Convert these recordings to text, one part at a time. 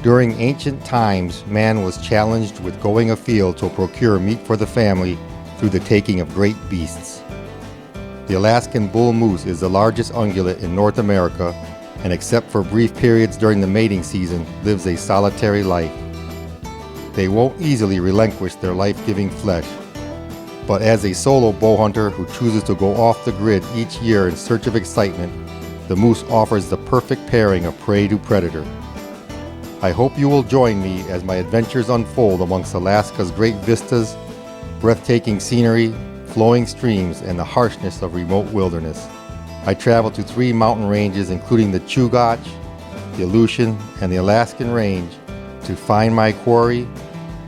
During ancient times, man was challenged with going afield to procure meat for the family through the taking of great beasts. The Alaskan bull moose is the largest ungulate in North America, and except for brief periods during the mating season, lives a solitary life. They won't easily relinquish their life-giving flesh, but as a solo bow hunter who chooses to go off the grid each year in search of excitement, the moose offers the perfect pairing of prey to predator. I hope you will join me as my adventures unfold amongst Alaska's great vistas, breathtaking scenery, flowing streams, and the harshness of remote wilderness. I travel to 3 mountain ranges including the Chugach, the Aleutian, and the Alaskan Range to find my quarry,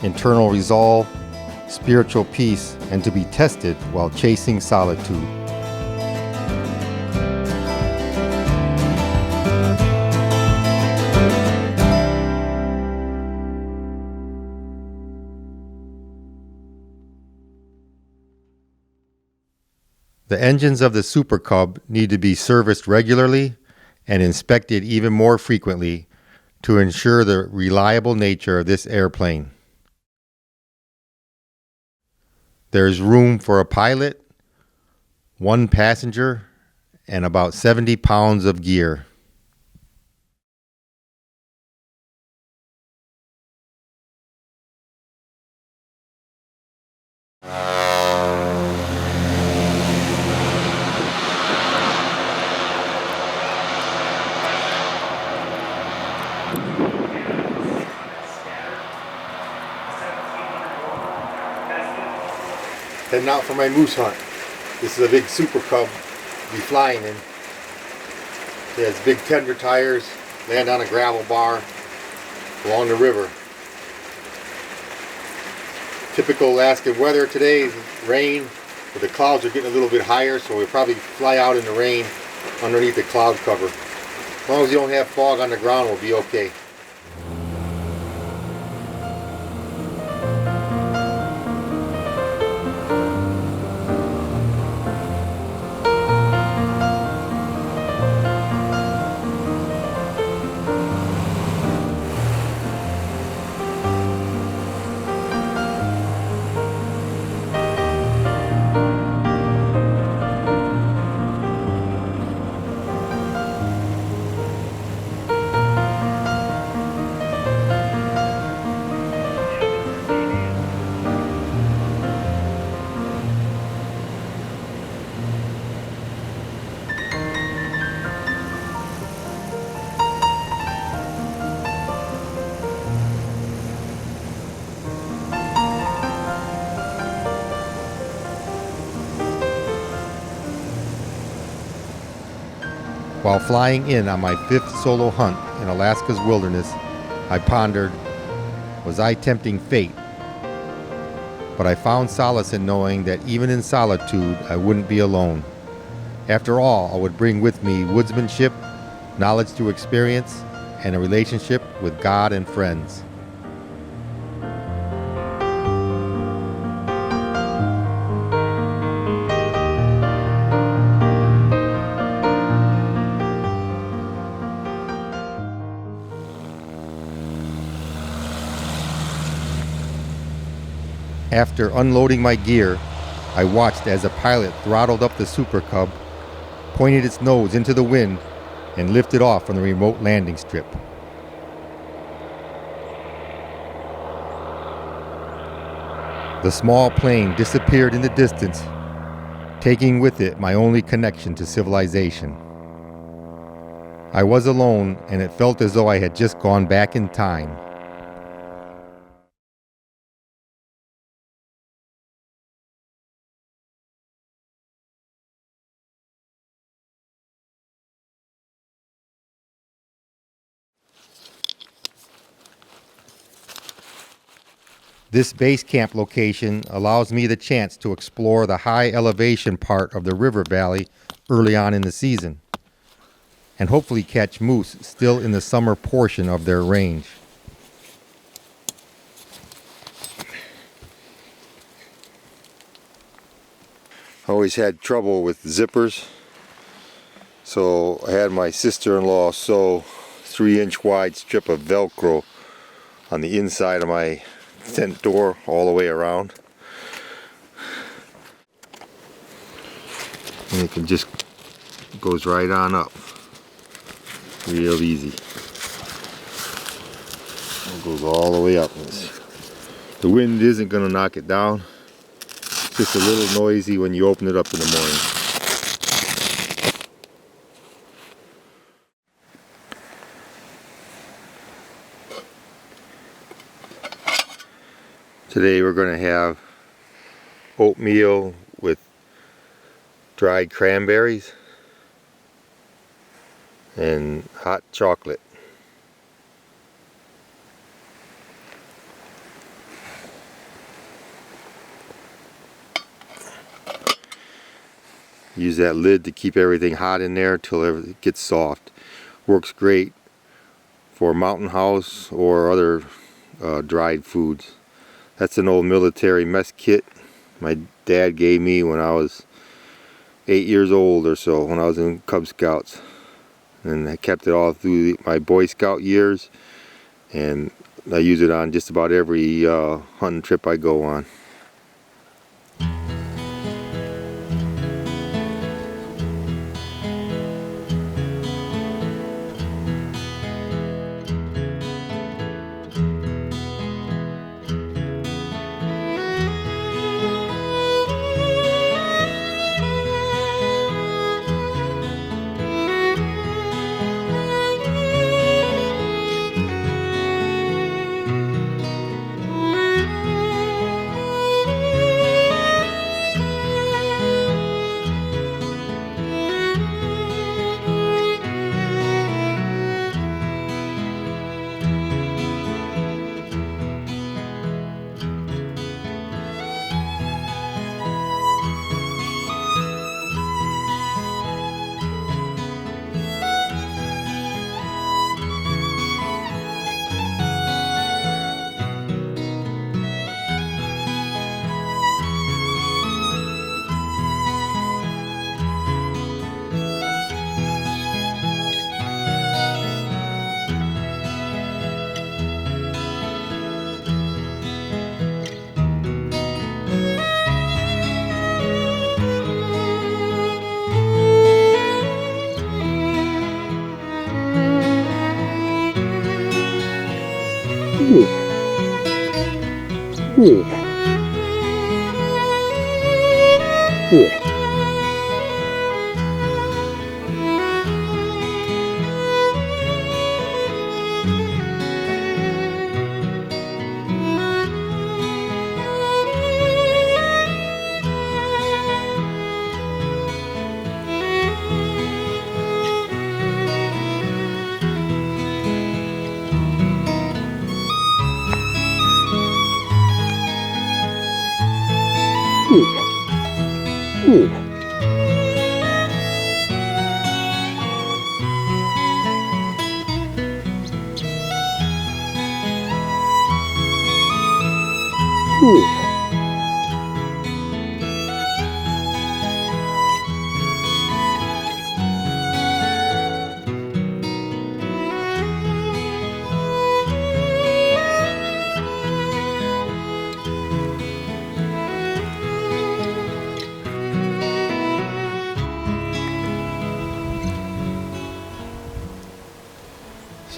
internal resolve, spiritual peace, and to be tested while chasing solitude. The engines of the Super Cub need to be serviced regularly and inspected even more frequently to ensure the reliable nature of this airplane. There is room for a pilot, 1 passenger, and about 70 pounds of gear. Heading out for my moose hunt. This is a big Super Cub to be flying in. It has big tender tires, land on a gravel bar along the river. Typical Alaskan weather today is rain, but the clouds are getting a little bit higher, so we'll probably fly out in the rain underneath the cloud cover. As long as you don't have fog on the ground, we'll be okay. While flying in on my 5th solo hunt in Alaska's wilderness, I pondered, was I tempting fate? But I found solace in knowing that even in solitude, I wouldn't be alone. After all, I would bring with me woodsmanship, knowledge through experience, and a relationship with God and friends. After unloading my gear, I watched as a pilot throttled up the Super Cub, pointed its nose into the wind, and lifted off from the remote landing strip. The small plane disappeared in the distance, taking with it my only connection to civilization. I was alone, and it felt as though I had just gone back in time. This base camp location allows me the chance to explore the high elevation part of the river valley early on in the season, and hopefully catch moose still in the summer portion of their range. Always had trouble with zippers, so I had my sister-in-law sew 3-inch wide strip of Velcro on the inside of my tent door all the way around. And it can just goes right on up. Real easy. It goes all the way up. The wind isn't going to knock it down. It's just a little noisy when you open it up in the morning. Today we're going to have oatmeal with dried cranberries and hot chocolate. Use that lid to keep everything hot in there till it gets soft. Works great for Mountain House or other dried foods. That's an old military mess kit my dad gave me when I was 8 years old or so, when I was in Cub Scouts. And I kept it all through my Boy Scout years, and I use it on just about every hunting trip I go on.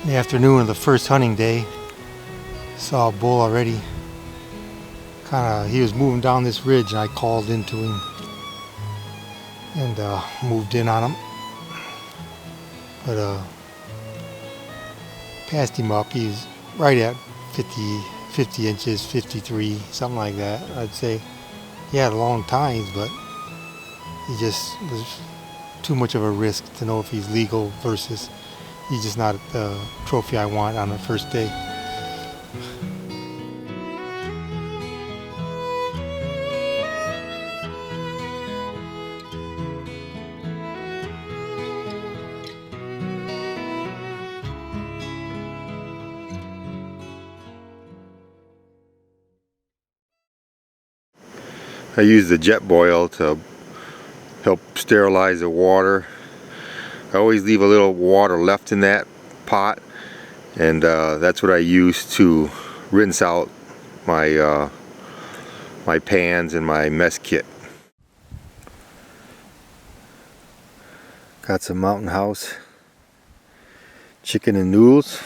In the afternoon of the first hunting day, saw a bull already. He was moving down this ridge, and I called into him and moved in on him. But passed him up. He's right at 50 inches, 53, something like that, I'd say. He had long tines, but he just was too much of a risk to know if he's legal versus he's just not the trophy I want on the first day. I use the Jetboil to help sterilize the water. I always leave a little water left in that pot, and that's what I use to rinse out my my pans and my mess kit. Got some Mountain House chicken and noodles.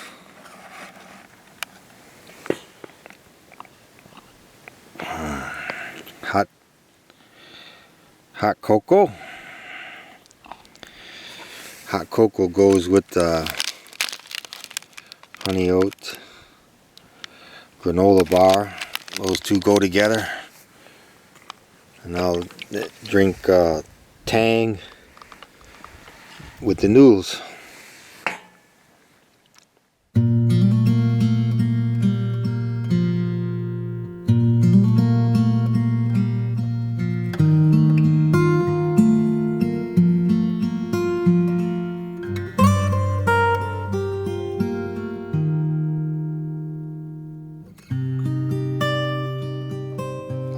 Hot cocoa. Hot cocoa goes with honey oat granola bar. Those two go together. And I'll drink Tang with the noodles.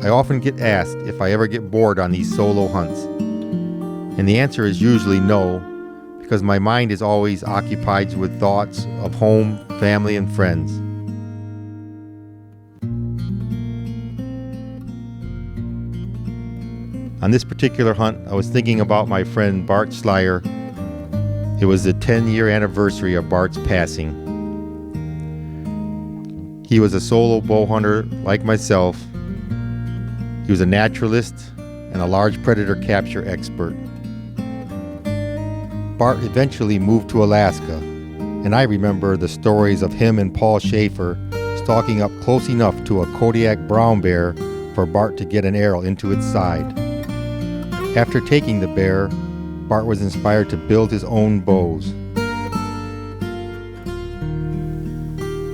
I often get asked if I ever get bored on these solo hunts. And the answer is usually no, because my mind is always occupied with thoughts of home, family, and friends. On this particular hunt, I was thinking about my friend Bart Slyer. It was the 10-year anniversary of Bart's passing. He was a solo bow hunter like myself. He was a naturalist and a large predator capture expert. Bart eventually moved to Alaska, and I remember the stories of him and Paul Schaefer stalking up close enough to a Kodiak brown bear for Bart to get an arrow into its side. After taking the bear, Bart was inspired to build his own bows,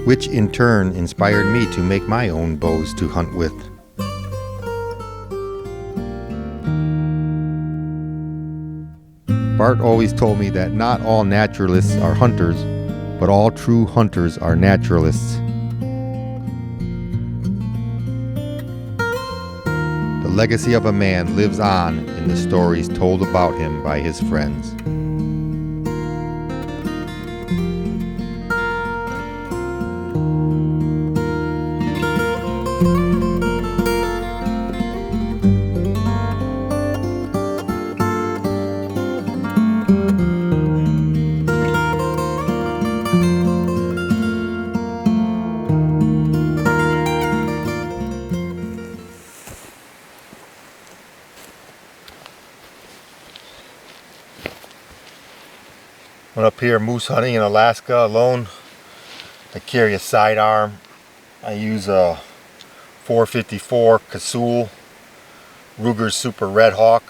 which in turn inspired me to make my own bows to hunt with. Bart always told me that not all naturalists are hunters, but all true hunters are naturalists. The legacy of a man lives on in the stories told about him by his friends. Went up here moose hunting in Alaska alone. I carry a sidearm. I use a 454 Casull Ruger Super Red Hawk.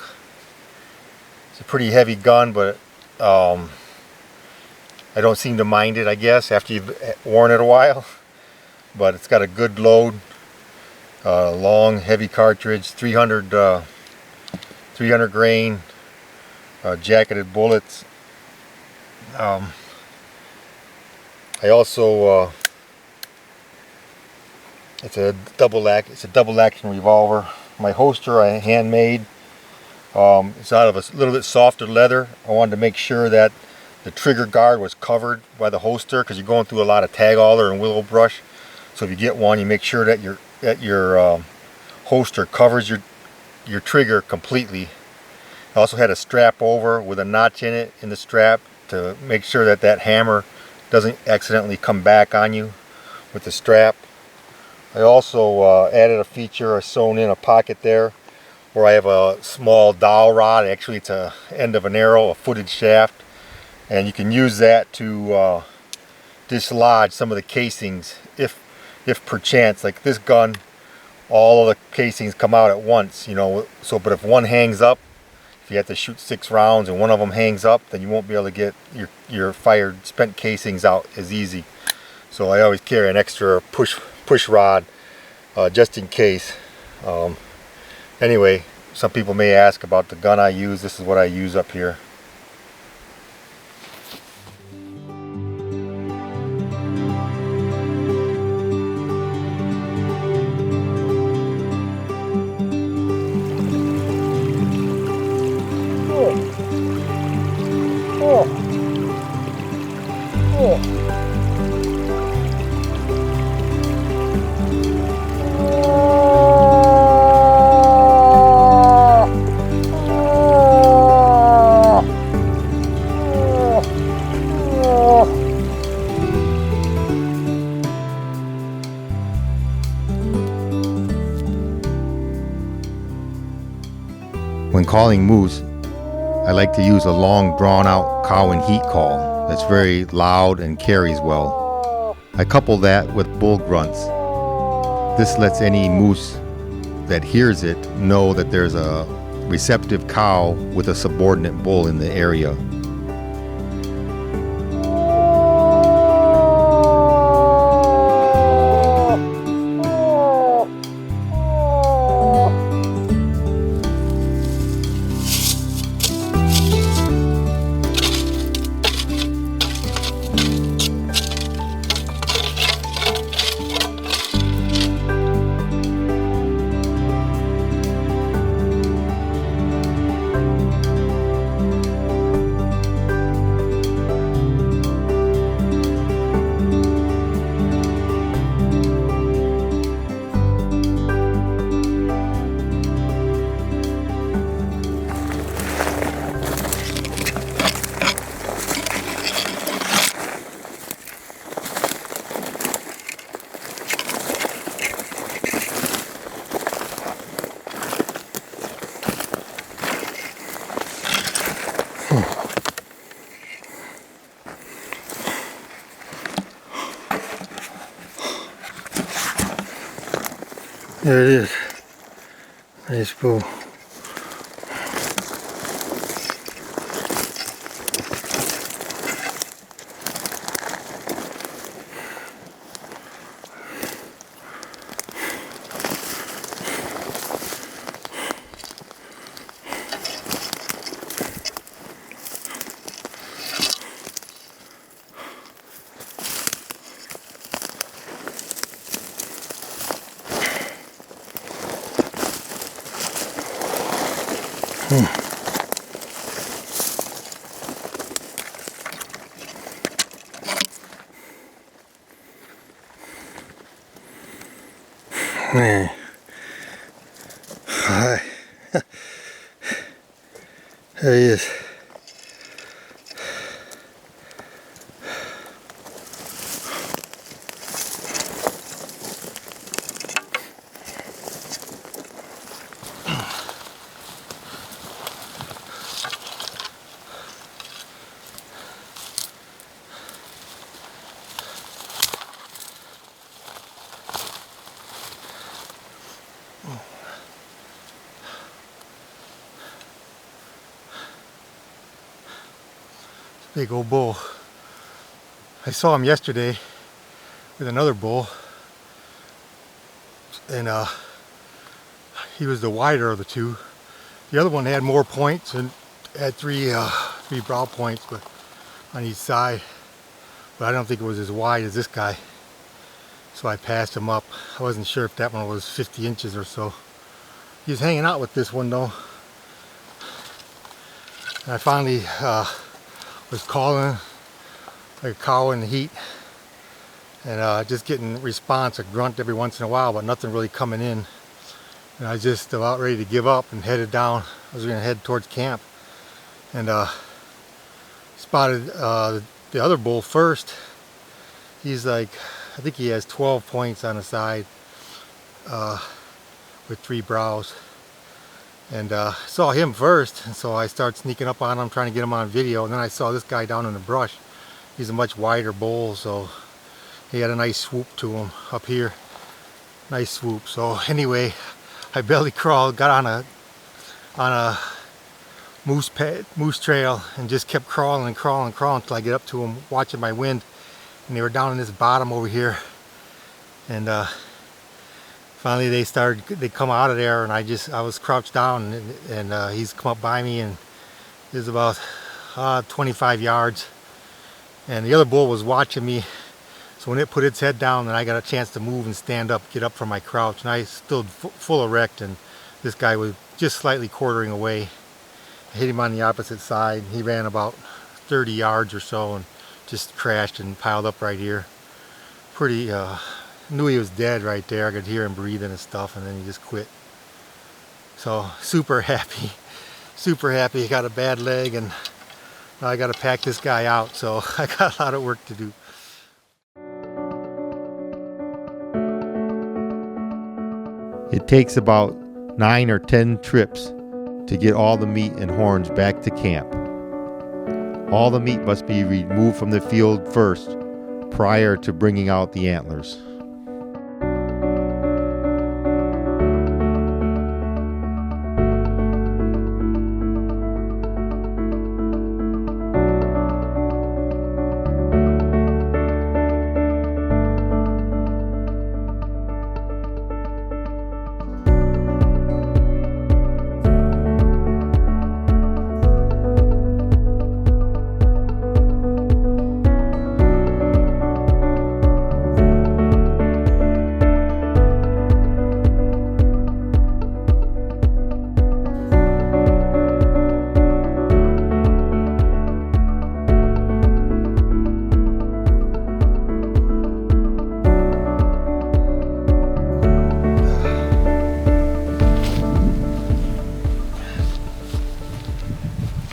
It's a pretty heavy gun, but I don't seem to mind it, I guess, after you've worn it a while. But it's got a good load, long, heavy cartridge, 300 grain, jacketed bullets. I also it's a double action revolver. My holster I handmade. It's out of a little bit softer leather. I wanted to make sure that the trigger guard was covered by the holster because you're going through a lot of tag alder and willow brush. So if you get one, you make sure that your holster covers your trigger completely. I also had a strap over with a notch in it in the strap to make sure that that hammer doesn't accidentally come back on you with the strap. I also added a feature, I sewn in a pocket there where I have a small dowel rod. Actually it's a end of an arrow, a footed shaft, and you can use that to dislodge some of the casings if perchance, like this gun, all of the casings come out at once, you know. So but if one hangs up, if you have to shoot 6 rounds and one of them hangs up, then you won't be able to get your fired spent casings out as easy. So I always carry an extra push rod just in case. Anyway, some people may ask about the gun I use. This is what I use up here. calling moose, I like to use a long, drawn-out cow and heat call that's very loud and carries well. I couple that with bull grunts. This lets any moose that hears it know that there's a receptive cow with a subordinate bull in the area. There it is. Nice bull. Man. Hi. There he is. Big old bull. I saw him yesterday with another bull, and he was the wider of the two. The other one had more points and had three brow points, but on each side. But I don't think it was as wide as this guy, so I passed him up. I wasn't sure if that one was 50 inches or so. He was hanging out with this one though. And I finally was calling like a cow in the heat, and just getting response, a grunt every once in a while, but nothing really coming in. And I was just about ready to give up and headed down. I was going to head towards camp, and spotted the other bull first. He's like, I think he has 12 points on the side with 3 brows. And saw him first, and so I started sneaking up on him, trying to get him on video. And then I saw this guy down in the brush. He's a much wider bull, so he had a nice swoop to him up here. Nice swoop. So anyway, I belly crawled, got on a moose trail, and just kept crawling and crawling and crawling until I get up to him, watching my wind. And they were down in this bottom over here, and finally they come out of there, and I was crouched down, and he's come up by me, and it was about 25 yards, and the other bull was watching me. So when it put its head down, then I got a chance to move and stand up, get up from my crouch, and I stood full erect, and this guy was just slightly quartering away. I hit him on the opposite side. He ran about 30 yards or so and just crashed and piled up right here. Pretty knew he was dead right there. I could hear him breathing and stuff, and then he just quit. So super happy, super happy. He got a bad leg, and now I got to pack this guy out, so I got a lot of work to do. It takes about 9 or 10 trips to get all the meat and horns back to camp. All the meat must be removed from the field first, prior to bringing out the antlers.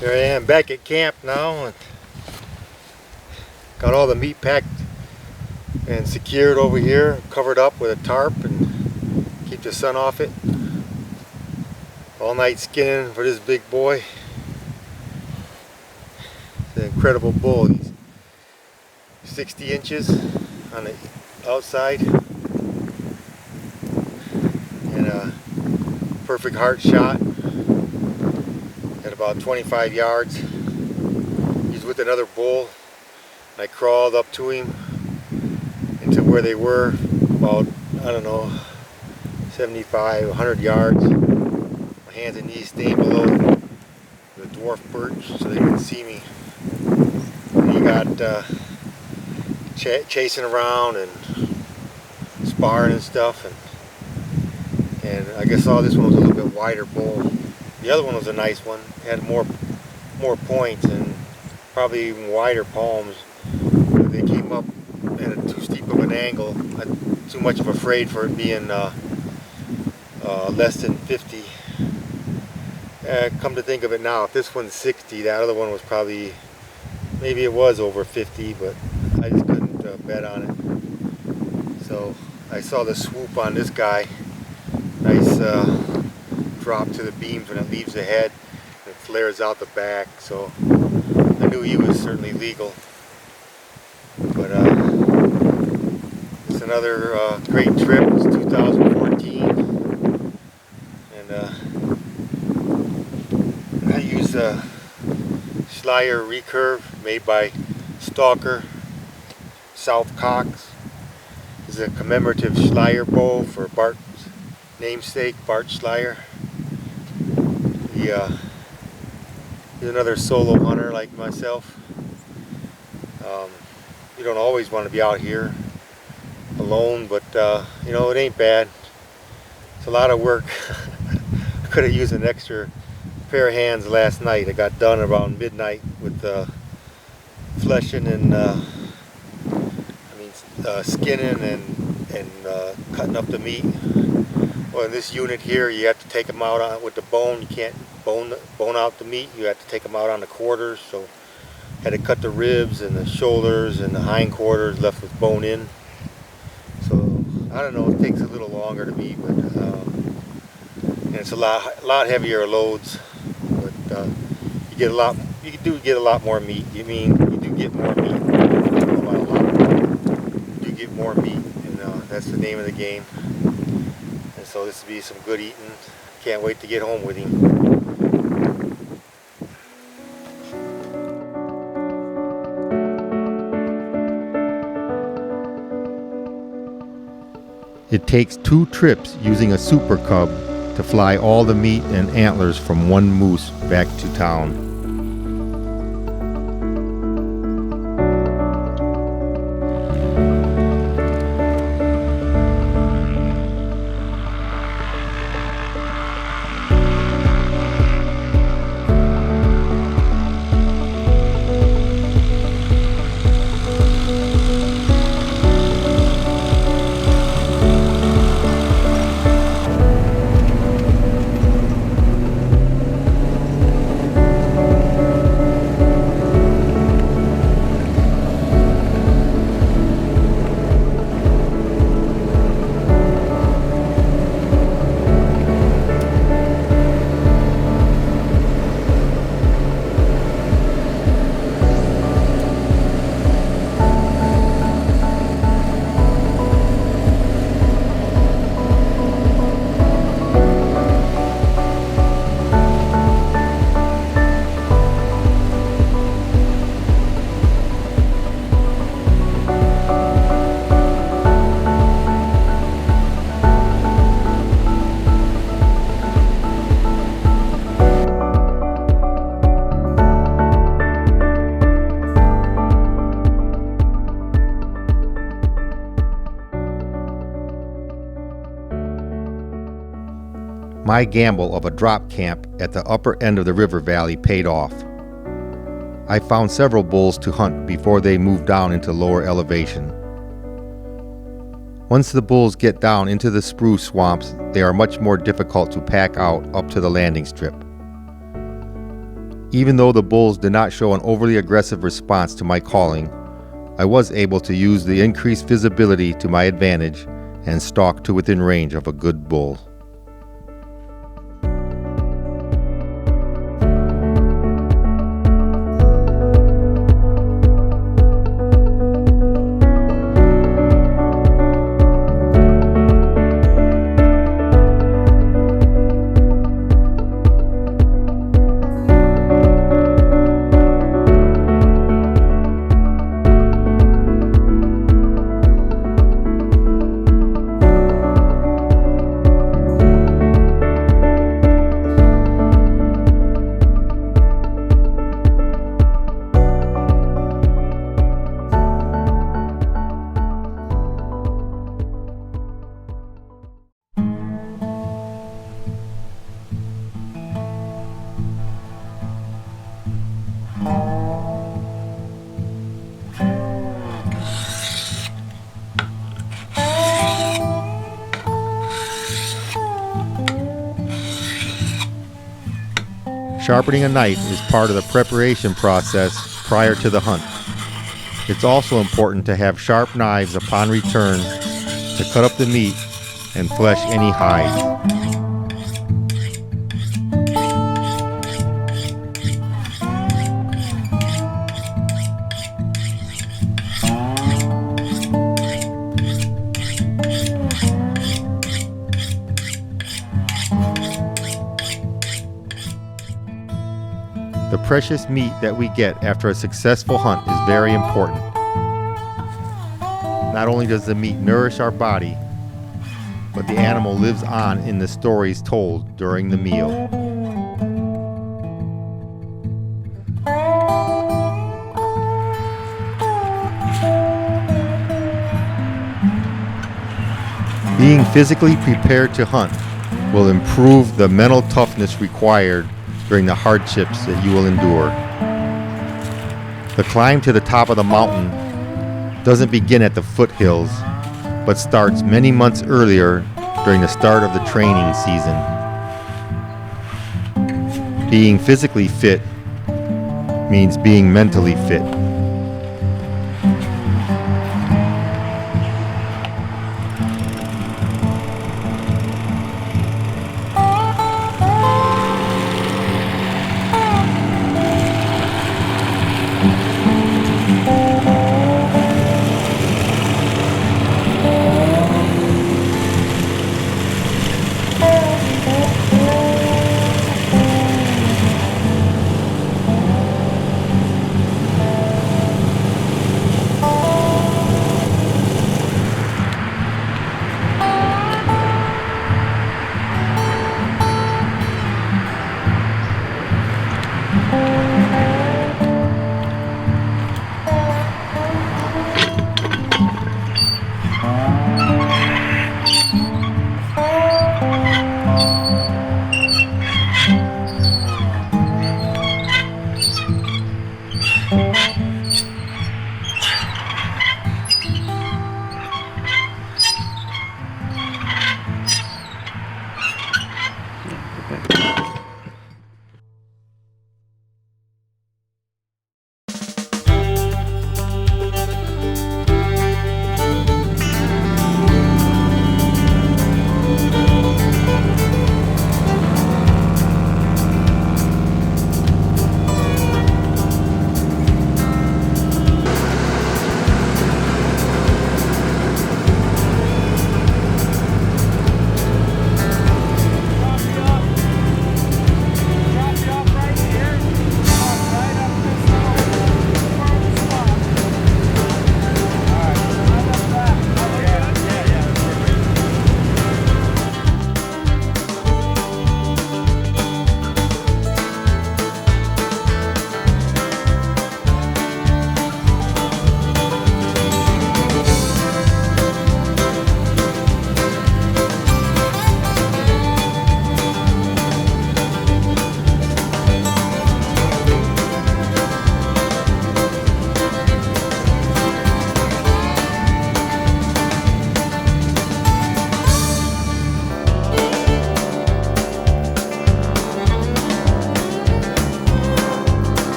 Here I am back at camp now, and got all the meat packed and secured over here, covered up with a tarp and keep the sun off it. All night skinning for this big boy. It's an incredible bull. He's 60 inches on the outside and a perfect heart shot at about 25 yards. He's with another bull. I crawled up to him into where they were, about, I don't know, 75, 100 yards. My hands and knees staying below the dwarf birch so they couldn't see me. And he got chasing around and sparring and stuff, and I guess this one was a little bit wider bull. The other one was a nice one, had more points and probably even wider palms. But they came up at too steep of an angle. I'm too much of afraid for it being less than 50. Come to think of it now, if this one's 60, that other one was probably, maybe it was over 50, but I just couldn't bet on it. So I saw the swoop on this guy. Nice drop to the beams when it leaves the head and it flares out the back, so I knew he was certainly legal. But it's another great trip. It's 2014, and I use a Schleyer recurve made by Stalker South Cox. It's a commemorative Schleyer bow for Bart's namesake, Bart Schleyer. He's another solo hunter like myself. You don't always want to be out here alone, but you know, it ain't bad. It's a lot of work. I could have used an extra pair of hands last night. I got done around midnight with fleshing and skinning and cutting up the meat. Well, in this unit here, you have to take them out with the bone. You can't bone out the meat. You have to take them out on the quarters. So had to cut the ribs and the shoulders and the hindquarters, left with bone in. So I don't know. It takes a little longer to meet, but and it's a lot heavier loads. But you get a lot. You do get a lot more meat. You do get more meat. I don't know about a lot. You do get more meat, and that's the name of the game. And so this will be some good eating. Can't wait to get home with him. It takes 2 trips using a Super Cub to fly all the meat and antlers from one moose back to town. My gamble of a drop camp at the upper end of the river valley paid off. I found several bulls to hunt before they moved down into lower elevation. Once the bulls get down into the spruce swamps, they are much more difficult to pack out up to the landing strip. Even though the bulls did not show an overly aggressive response to my calling, I was able to use the increased visibility to my advantage and stalk to within range of a good bull. Sharpening a knife is part of the preparation process prior to the hunt. It's also important to have sharp knives upon return to cut up the meat and flesh any hide. The precious meat that we get after a successful hunt is very important. Not only does the meat nourish our body, but the animal lives on in the stories told during the meal. Being physically prepared to hunt will improve the mental toughness required during the hardships that you will endure. The climb to the top of the mountain doesn't begin at the foothills, but starts many months earlier during the start of the training season. Being physically fit means being mentally fit.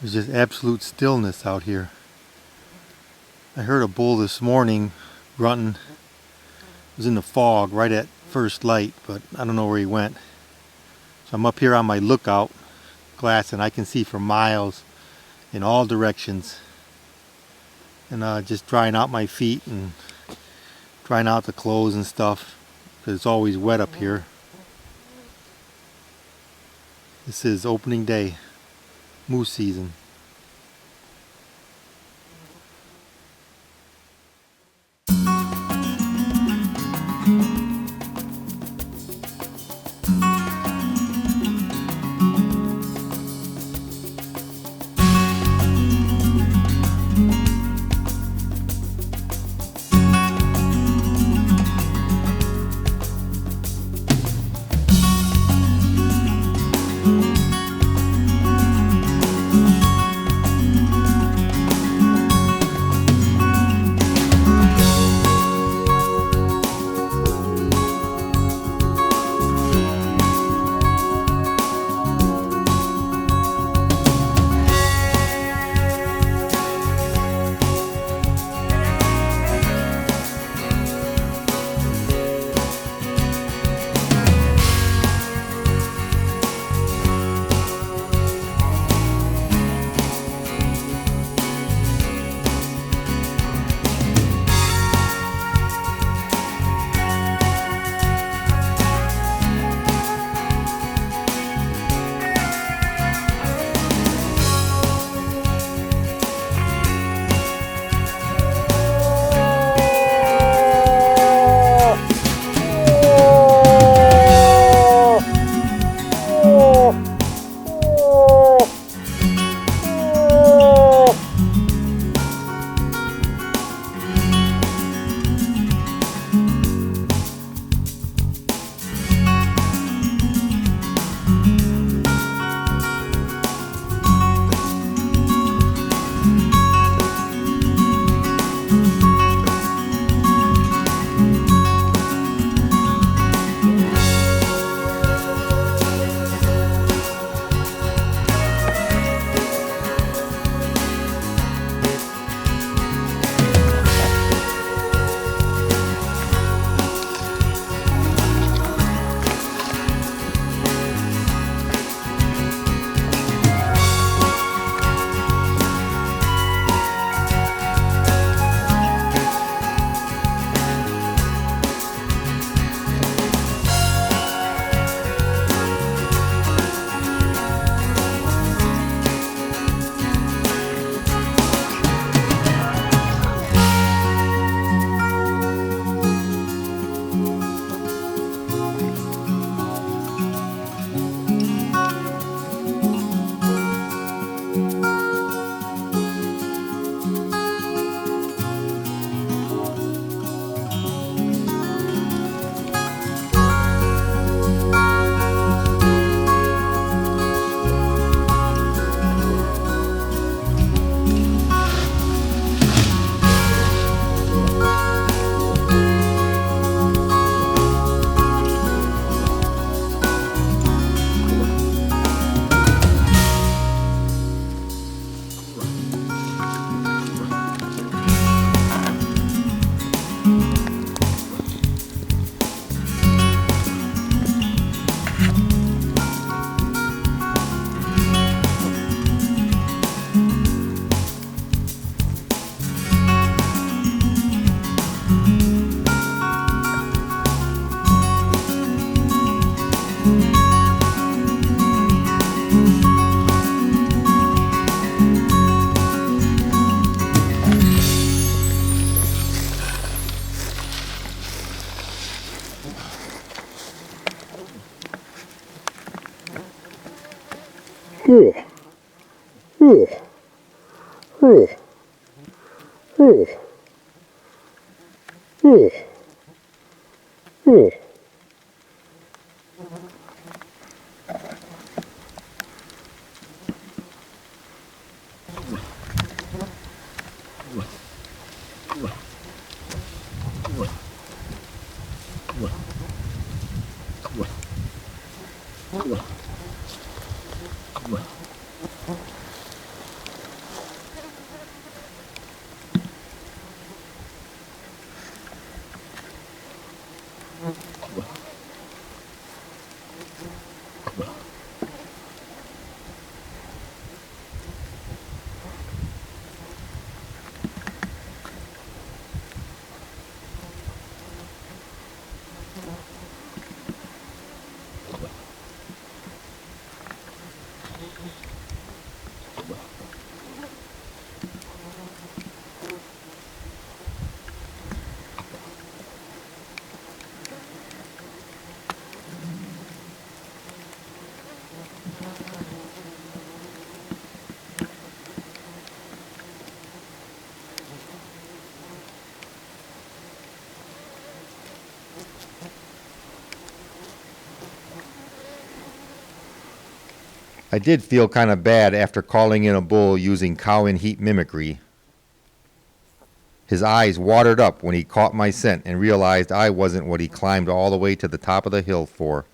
There's just absolute stillness out here. I heard a bull this morning grunting. It was in the fog right at first light, but I don't know where he went. So I'm up here on my lookout glass and I can see for miles in all directions. And just drying out my feet and drying out the clothes and stuff because it's always wet up here. This is opening day, moose season. I did feel kind of bad after calling in a bull using cow and heat mimicry. His eyes watered up when he caught my scent and realized I wasn't what he climbed all the way to the top of the hill for.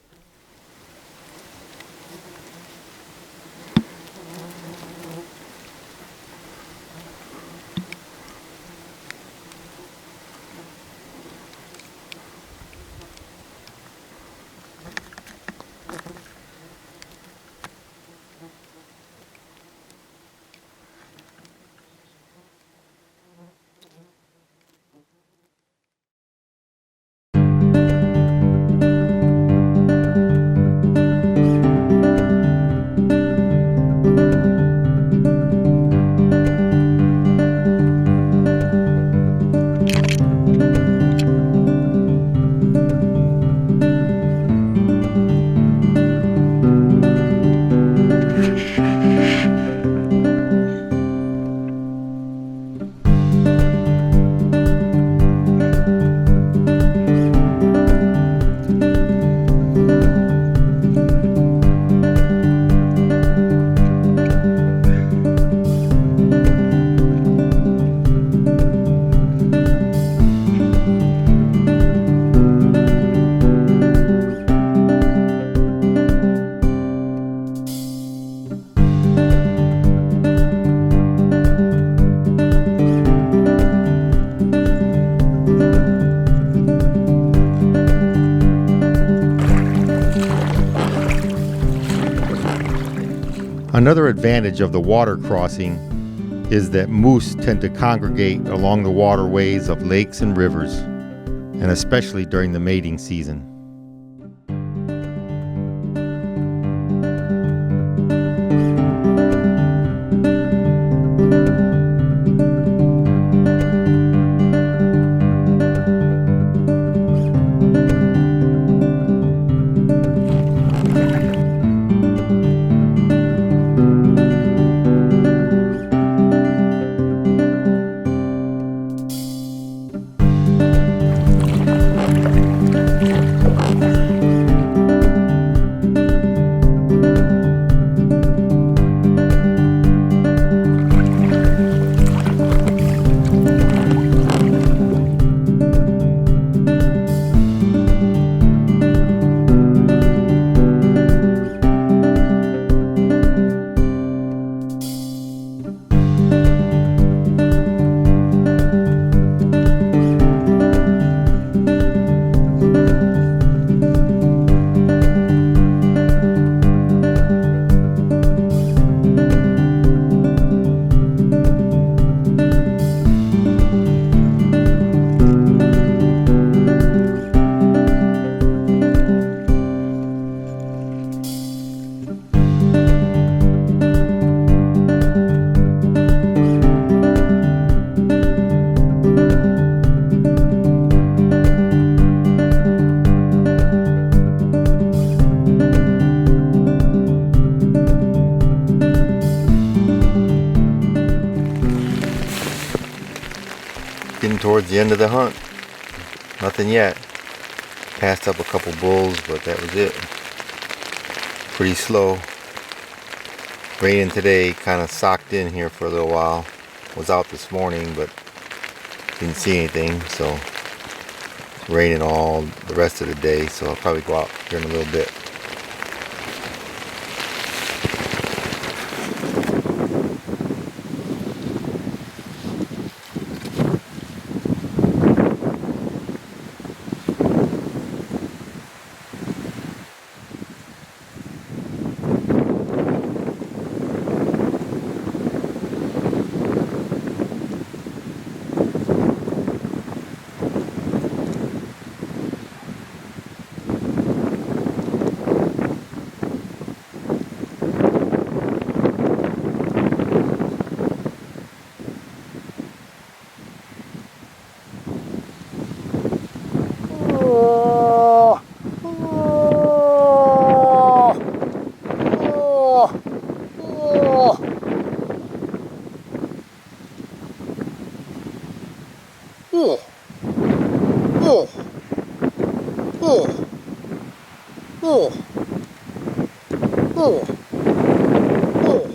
Another advantage of the water crossing is that moose tend to congregate along the waterways of lakes and rivers, and especially during the mating season. Getting towards the end of the hunt. Nothing yet. Passed up a couple bulls, but that was it. Pretty slow. Raining today, kind of socked in here for a little while. Was out this morning, but didn't see anything, so raining all the rest of the day, so I'll probably go out here in a little bit. Oh, oh, oh, oh, oh, oh.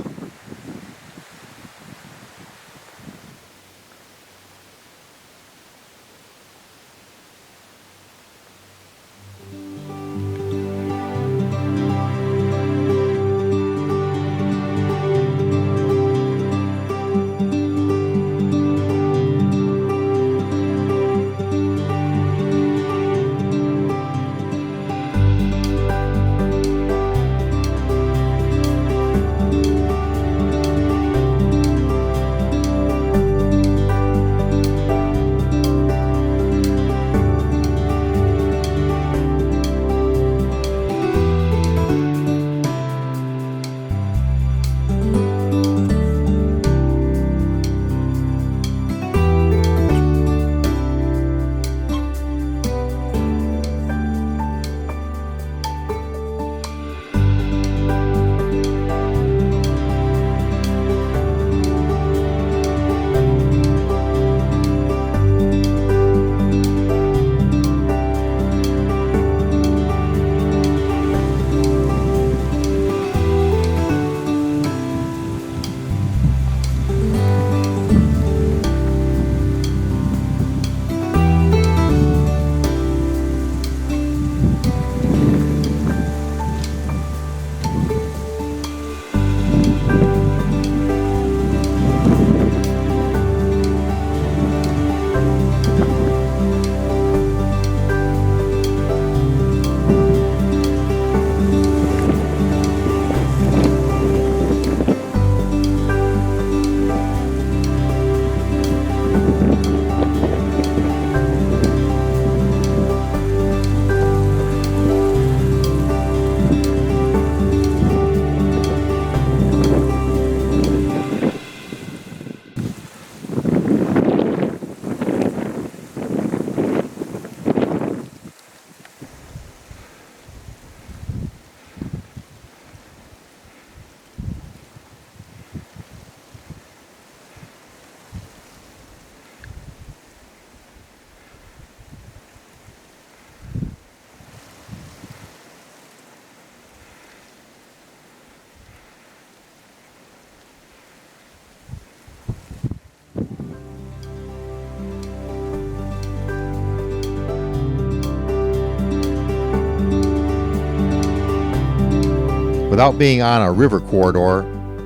Without being on a river corridor,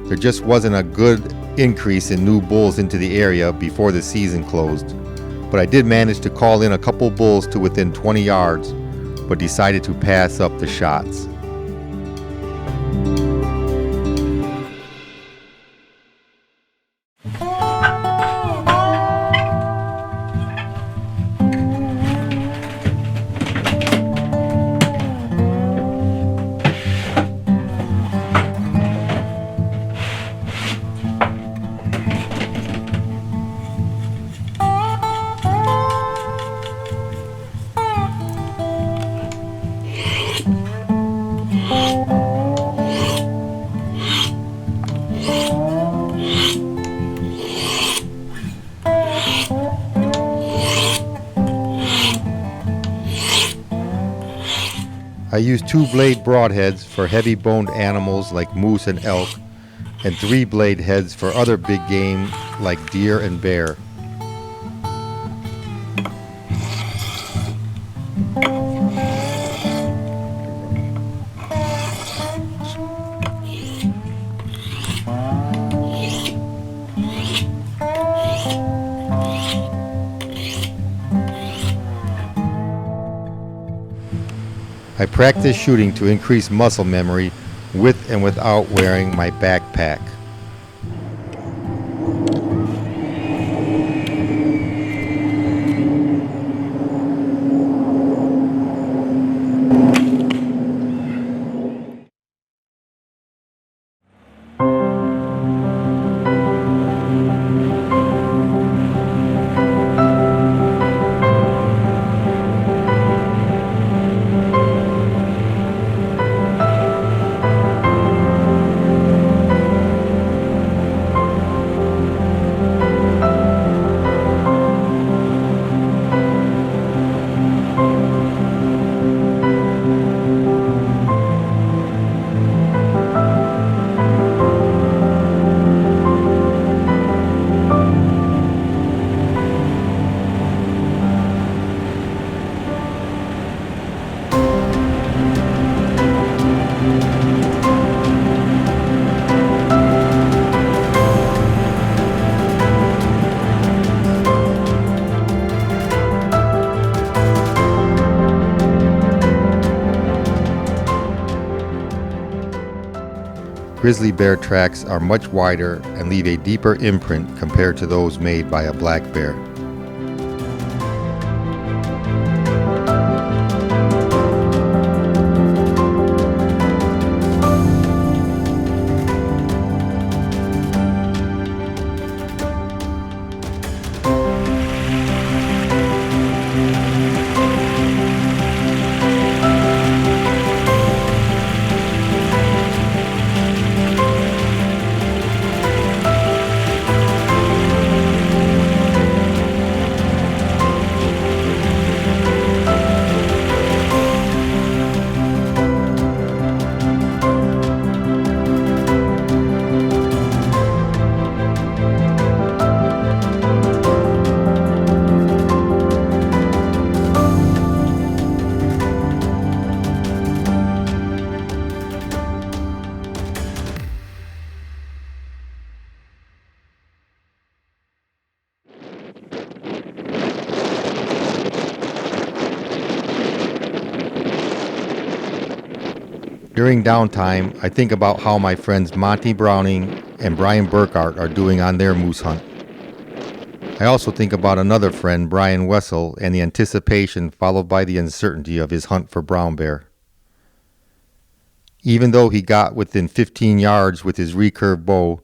there just wasn't a good increase in new bulls into the area before the season closed. But I did manage to call in a couple bulls to within 20 yards, but decided to pass up the shots. I use 2-blade broadheads for heavy-boned animals like moose and elk, and 3-blade heads for other big game like deer and bear. I practice shooting to increase muscle memory with and without wearing my backpack. grizzly bear tracks are much wider and leave a deeper imprint compared to those made by a black bear. During downtime, I think about how my friends Monty Browning and Brian Burkhart are doing on their moose hunt. I also think about another friend, Brian Wessel, and the anticipation followed by the uncertainty of his hunt for brown bear. Even though he got within 15 yards with his recurve bow,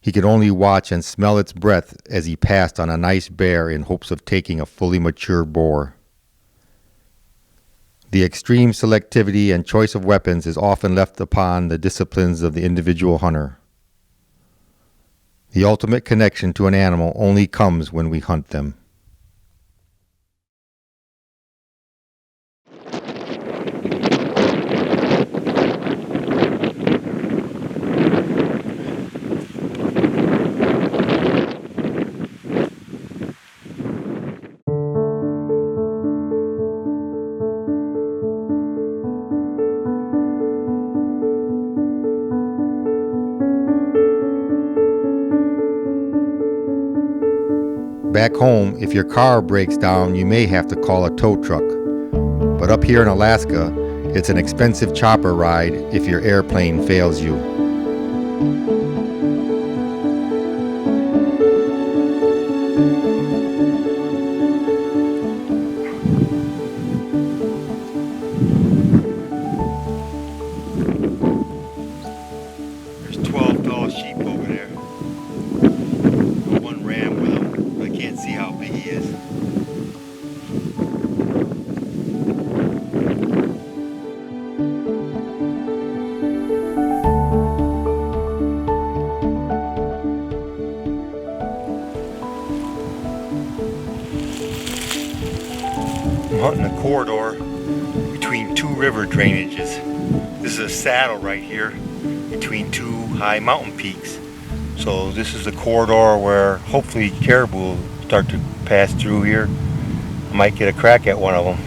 he could only watch and smell its breath as he passed on a nice bear in hopes of taking a fully mature boar. The extreme selectivity and choice of weapons is often left upon the disciplines of the individual hunter. The ultimate connection to an animal only comes when we hunt them. Back home, if your car breaks down, you may have to call a tow truck. But up here in Alaska, it's an expensive chopper ride if your airplane fails you. There's 12 tall sheep over there. One ram with him. I can't see how big he is. I'm hunting a corridor between two river drainages. This is a saddle right here between two high mountain peaks. So this is the corridor where hopefully caribou will start to pass through here. I might get a crack at one of them.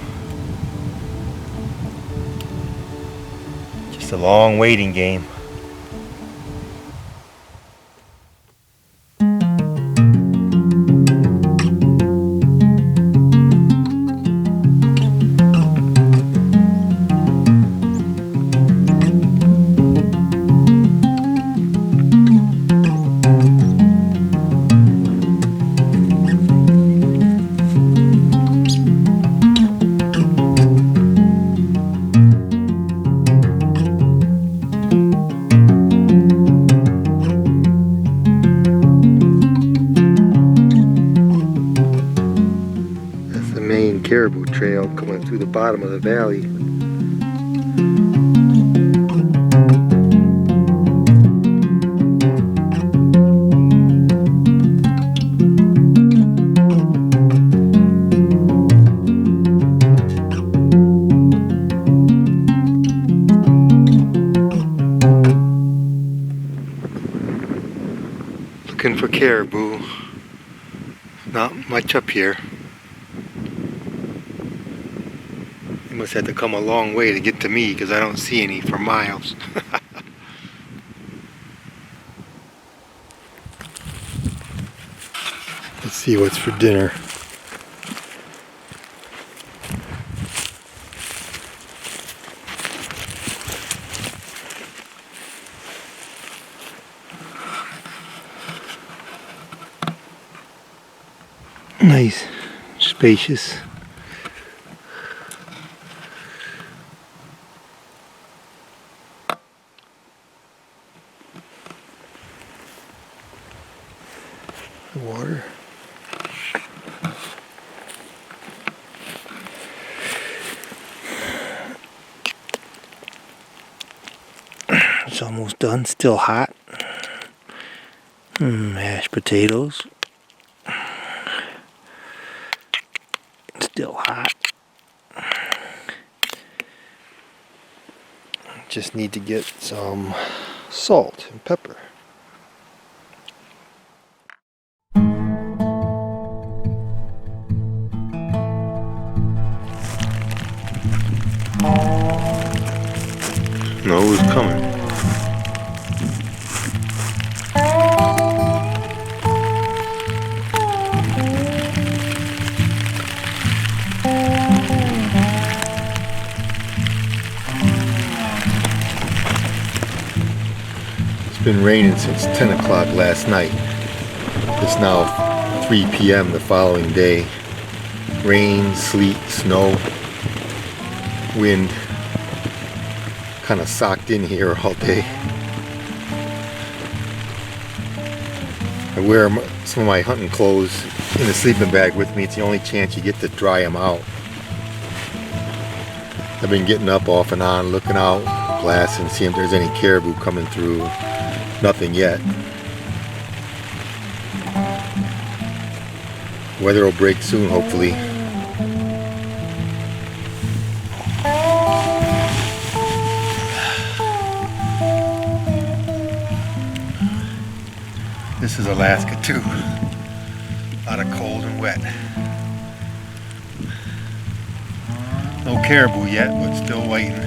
Just a long waiting game. Caribou trail coming through the bottom of the valley. Looking for caribou. Not much up here. You must have to come a long way to get to me because I don't see any for miles. Let's see what's for dinner. Nice, spacious. Water. It's almost done, still hot. Mashed potatoes. Still hot. Just need to get some salt and pepper. No, it was coming. It's been raining since 10 o'clock last night. It's now 3 p.m. the following day. Rain, sleet, snow, wind. Kind of socked in here all day. I wear some of my hunting clothes in the sleeping bag with me. It's the only chance you get to dry them out. I've been getting up off and on, looking out, glassing, seeing if there's any caribou coming through. Nothing yet. Weather will break soon, hopefully. This is Alaska too. A lot of cold and wet. No caribou yet, but still waiting.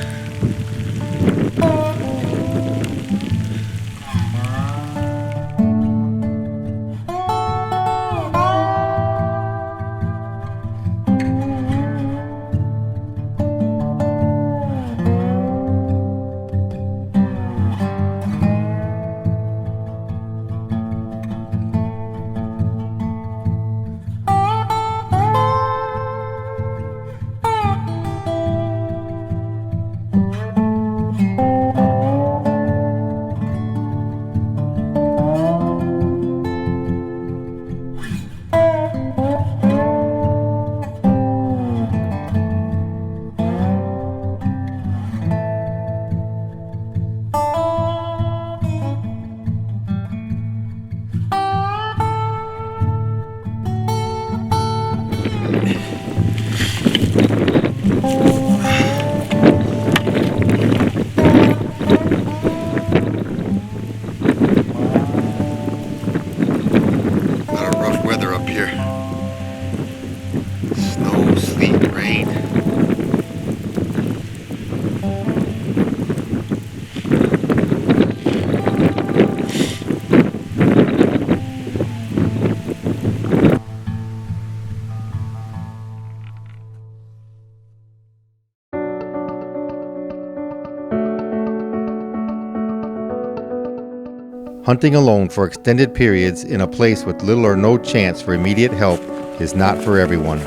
Hunting alone for extended periods in a place with little or no chance for immediate help is not for everyone.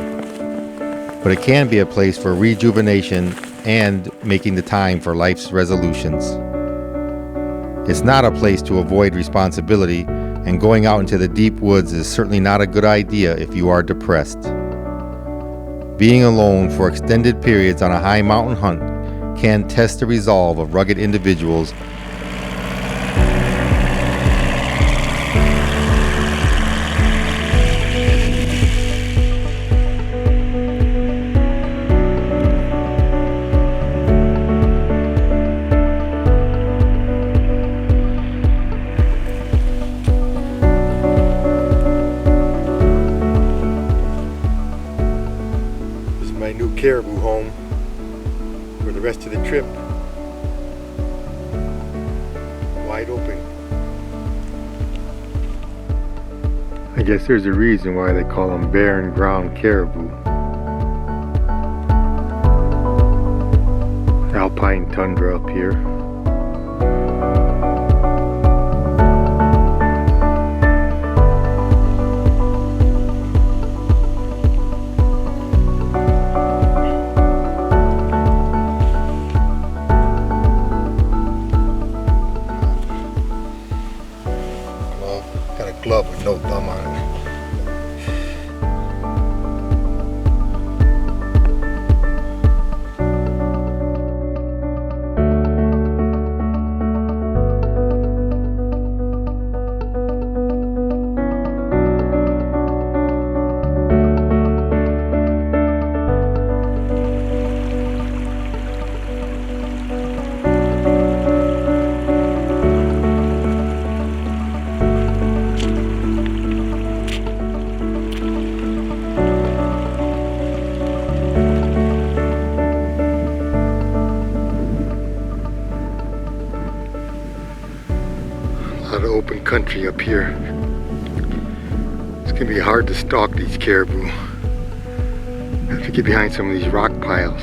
But it can be a place for rejuvenation and making the time for life's resolutions. It's not a place to avoid responsibility, and going out into the deep woods is certainly not a good idea if you are depressed. Being alone for extended periods on a high mountain hunt can test the resolve of rugged individuals caribou home for the rest of the trip. Wide open. I guess there's a reason why they call them barren ground caribou. Alpine tundra up here. Got a glove with no thumb on it. A lot of open country up here. It's gonna be hard to stalk these caribou. I have to get behind some of these rock piles.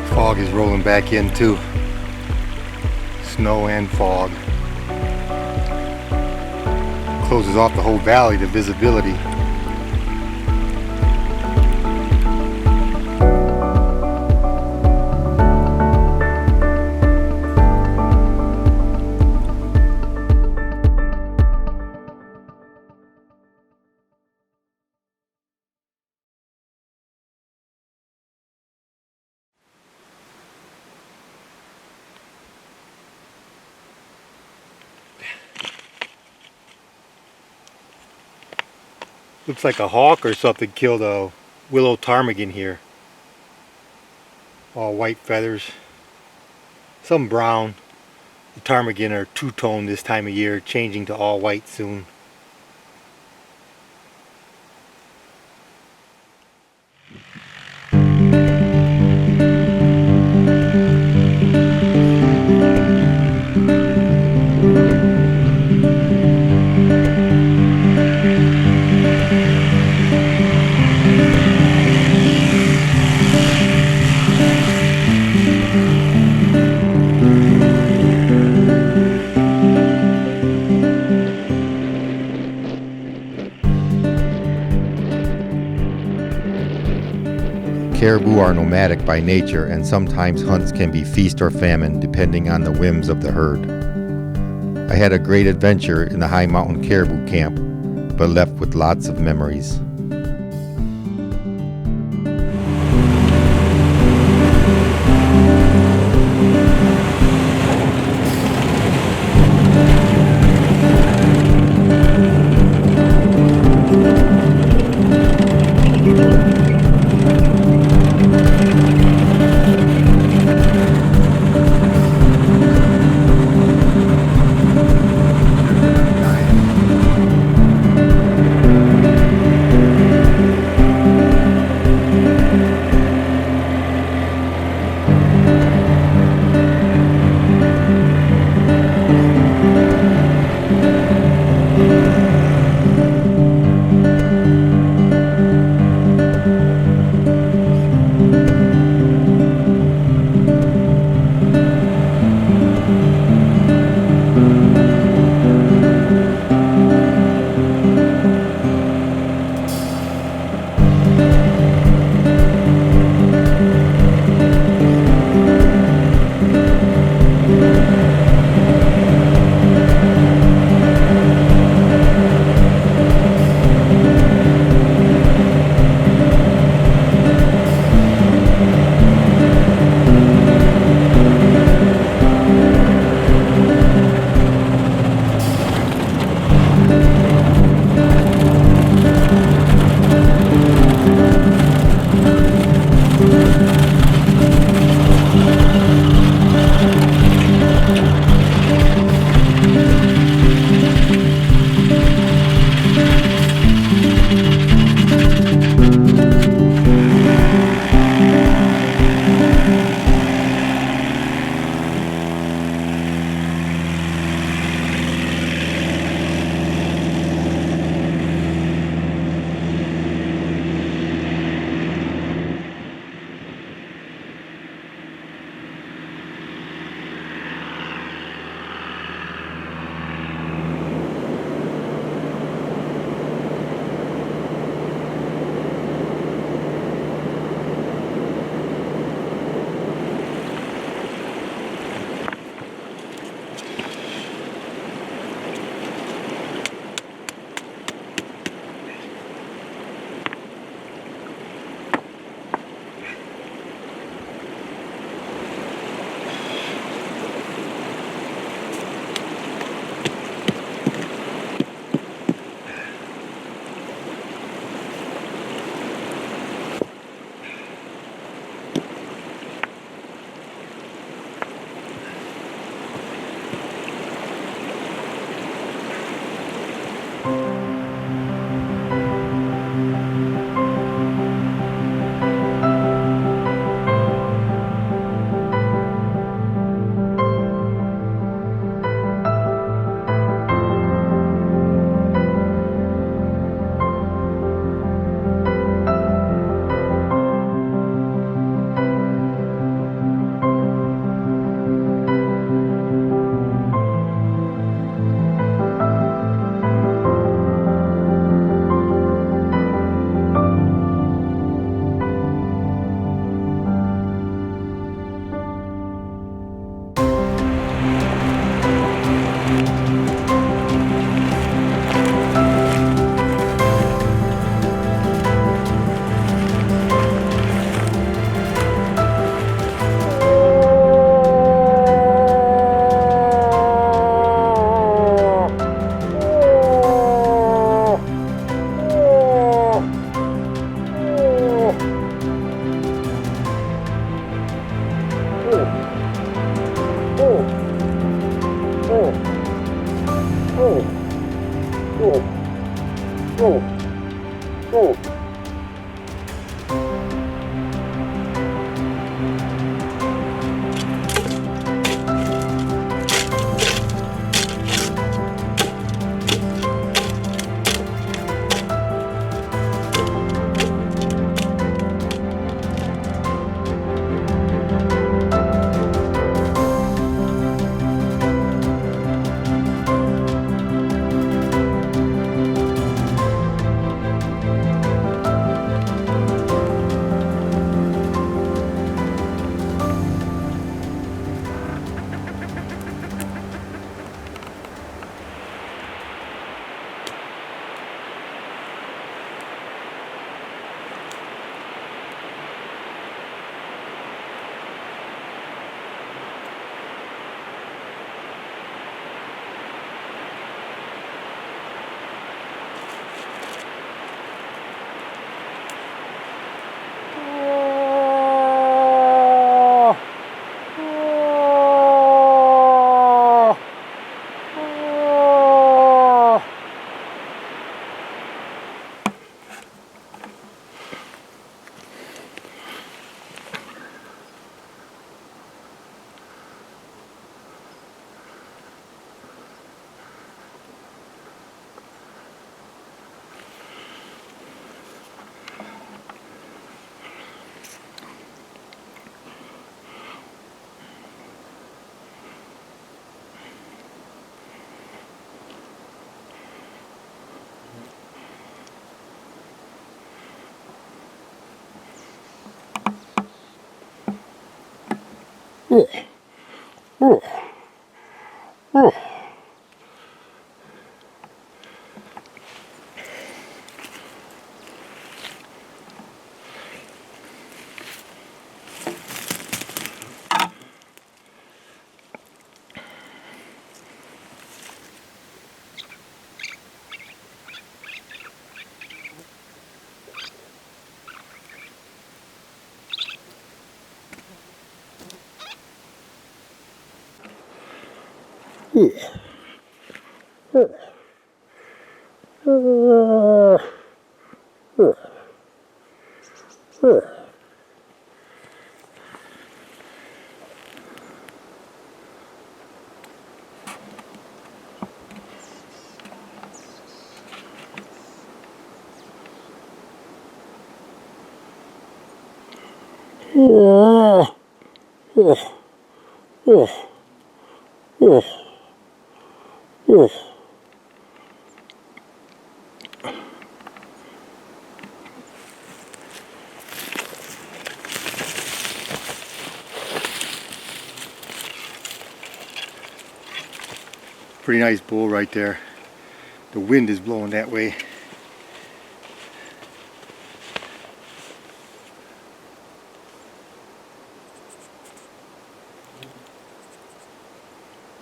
Fog is rolling back in too. Snow and fog. Closes off the whole valley to visibility. Looks like a hawk or something killed a willow ptarmigan here. All white feathers. Some brown. The ptarmigan are two-tone this time of year, changing to all white soon. Caribou are nomadic by nature, and sometimes hunts can be feast or famine depending on the whims of the herd. I had a great adventure in the High Mountain Caribou Camp, but left with lots of memories. Pretty nice bull right there. The wind is blowing that way.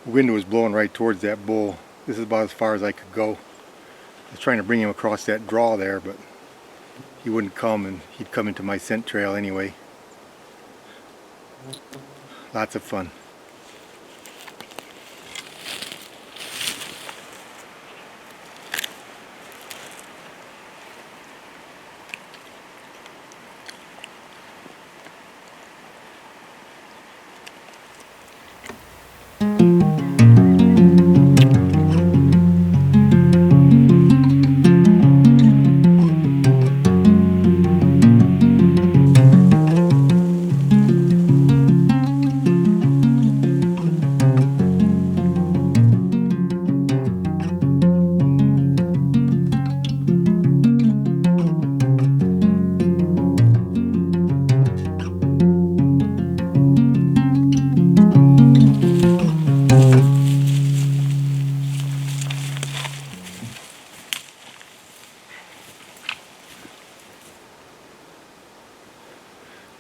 The wind was blowing right towards that bull. This is about as far as I could go. I was trying to bring him across that draw there, but he wouldn't come, and he'd come into my scent trail anyway. Lots of fun.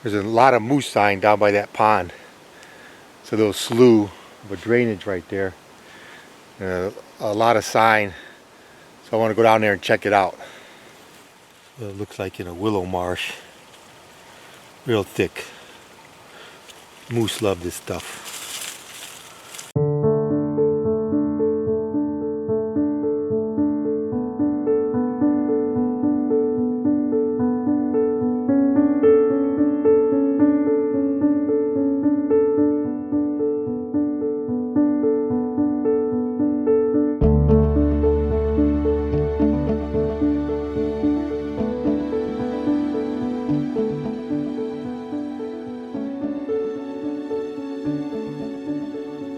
There's a lot of moose sign down by that pond. It's a little slough of a drainage right there. A lot of sign. So I want to go down there and check it out. It looks like in a willow marsh. Real thick. Moose love this stuff.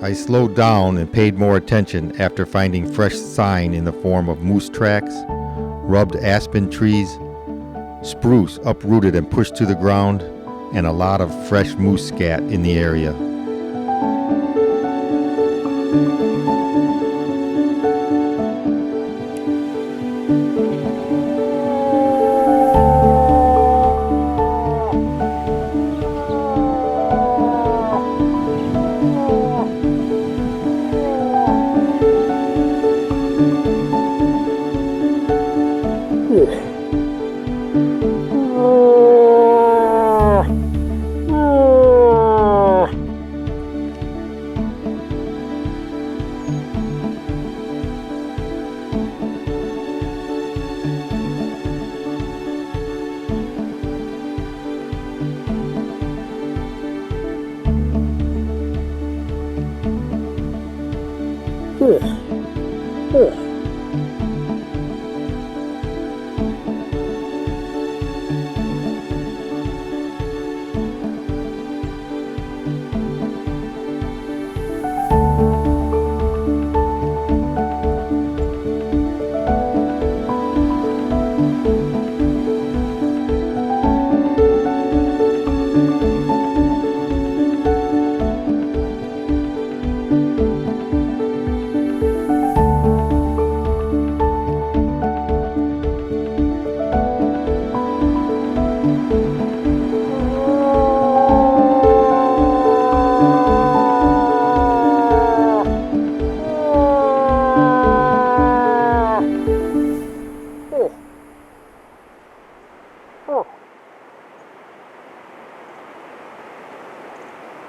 I slowed down and paid more attention after finding fresh sign in the form of moose tracks, rubbed aspen trees, spruce uprooted and pushed to the ground, and a lot of fresh moose scat in the area.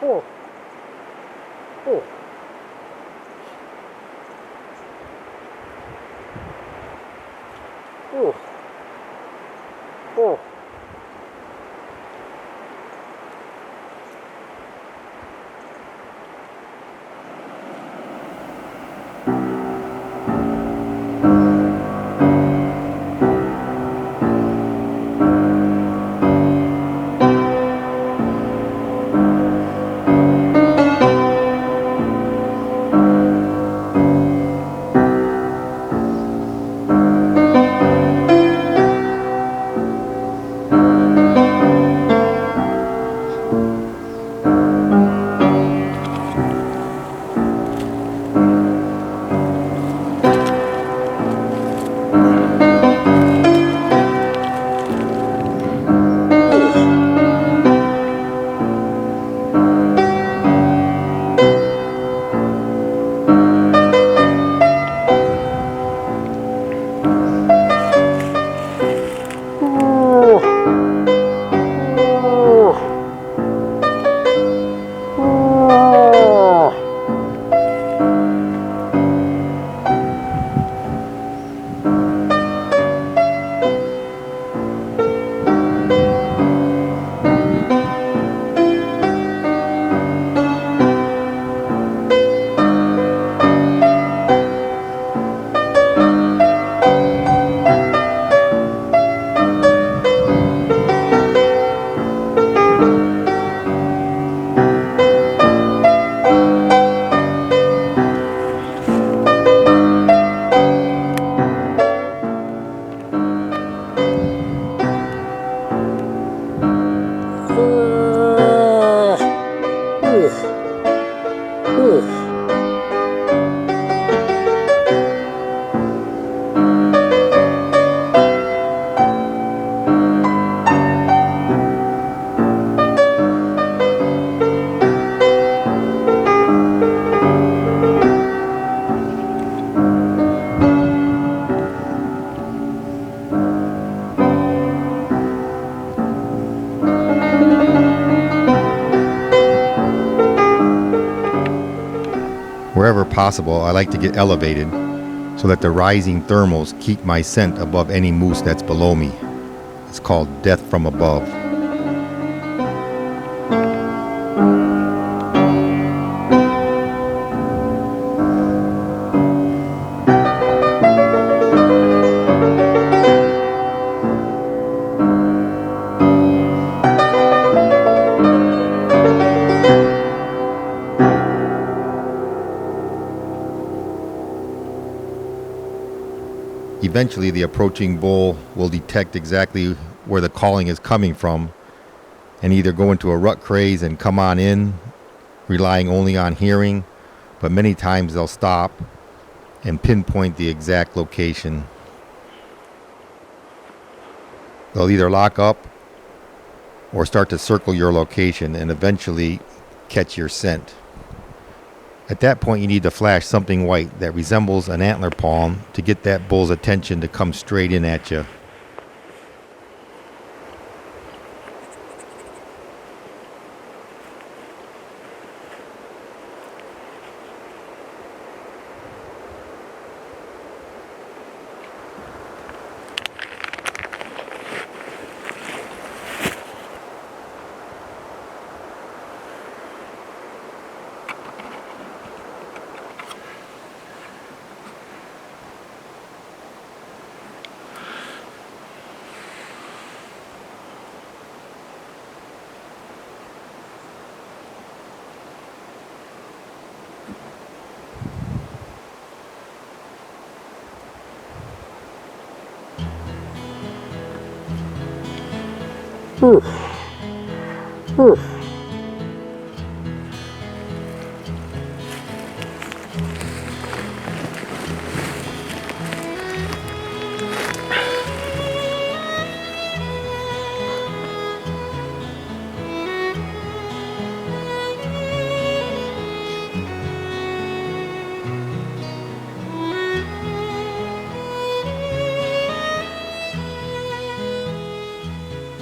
Oh. Oh. Oh. Oh. Wherever possible, I like to get elevated so that the rising thermals keep my scent above any moose that's below me. It's called death from above. Eventually, the approaching bull will detect exactly where the calling is coming from and either go into a rut craze and come on in, relying only on hearing, but many times they'll stop and pinpoint the exact location. They'll either lock up or start to circle your location and eventually catch your scent. At that point, you need to flash something white that resembles an antler palm to get that bull's attention to come straight in at you.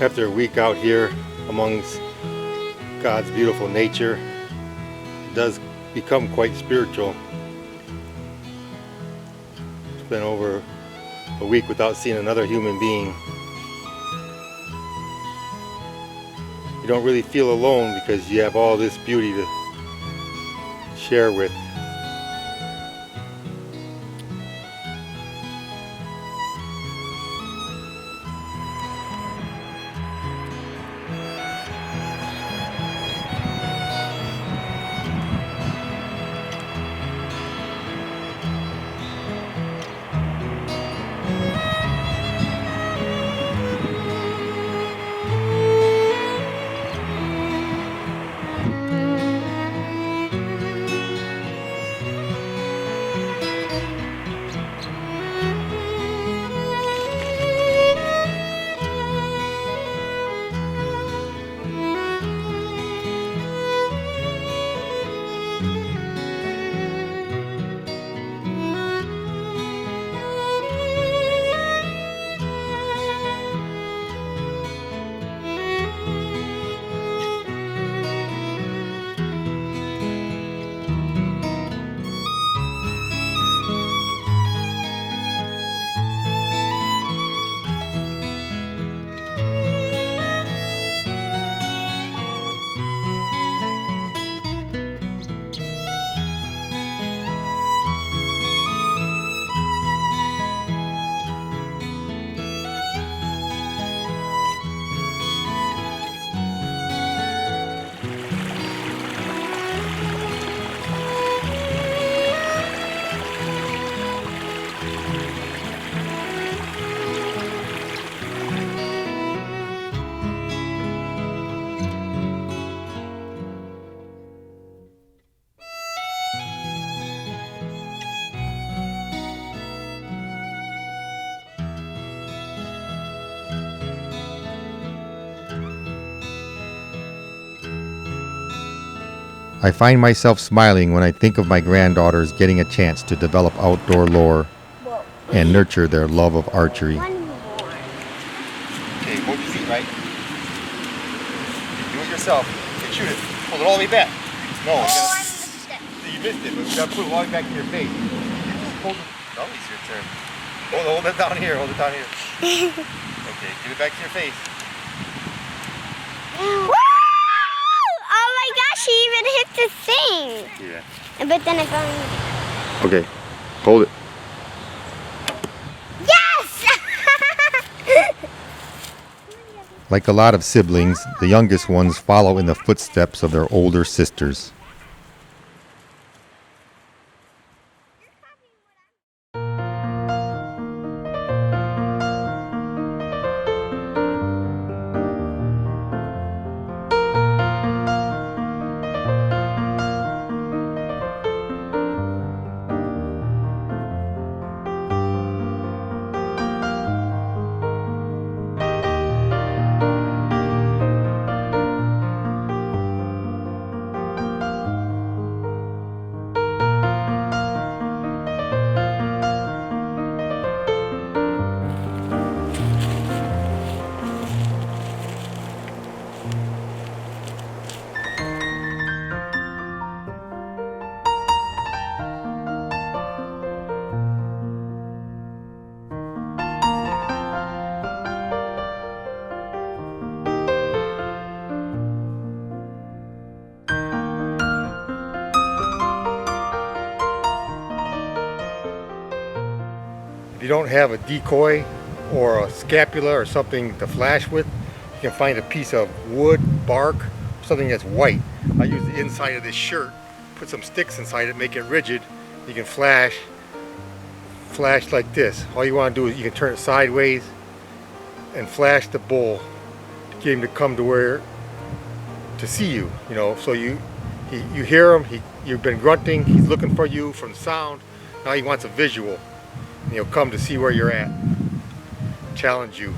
After a week out here amongst God's beautiful nature. It does become quite spiritual. It's been over a week without seeing another human being. You don't really feel alone because you have all this beauty to share with. I find myself smiling when I think of my granddaughters getting a chance to develop outdoor lore and nurture their love of archery. One more. Okay, hold your feet right. Do it yourself. Okay, shoot it. Hold it all the way back. No, Oh, I missed it. you missed it, but you gotta put it all the way back to your face. Hold it. No, it's your turn. Hold it down here. Hold it down here. Okay, give it back to your face. Woo! Oh my gosh, she even hit the thing. Yeah. But then it going. Okay, hold it. Yes! Like a lot of siblings, the youngest ones follow in the footsteps of their older sisters. If you don't have a decoy or a scapula or something to flash with, you can find a piece of wood, bark, something that's white. I use the inside of this shirt, put some sticks inside it, make it rigid. You can flash like this. All you want to do is you can turn it sideways and flash the bull to get him to come to where to see you. You know, so you hear him. You've been grunting. He's looking for you from sound. Now he wants a visual. And he'll come to see where you're at. Challenge you.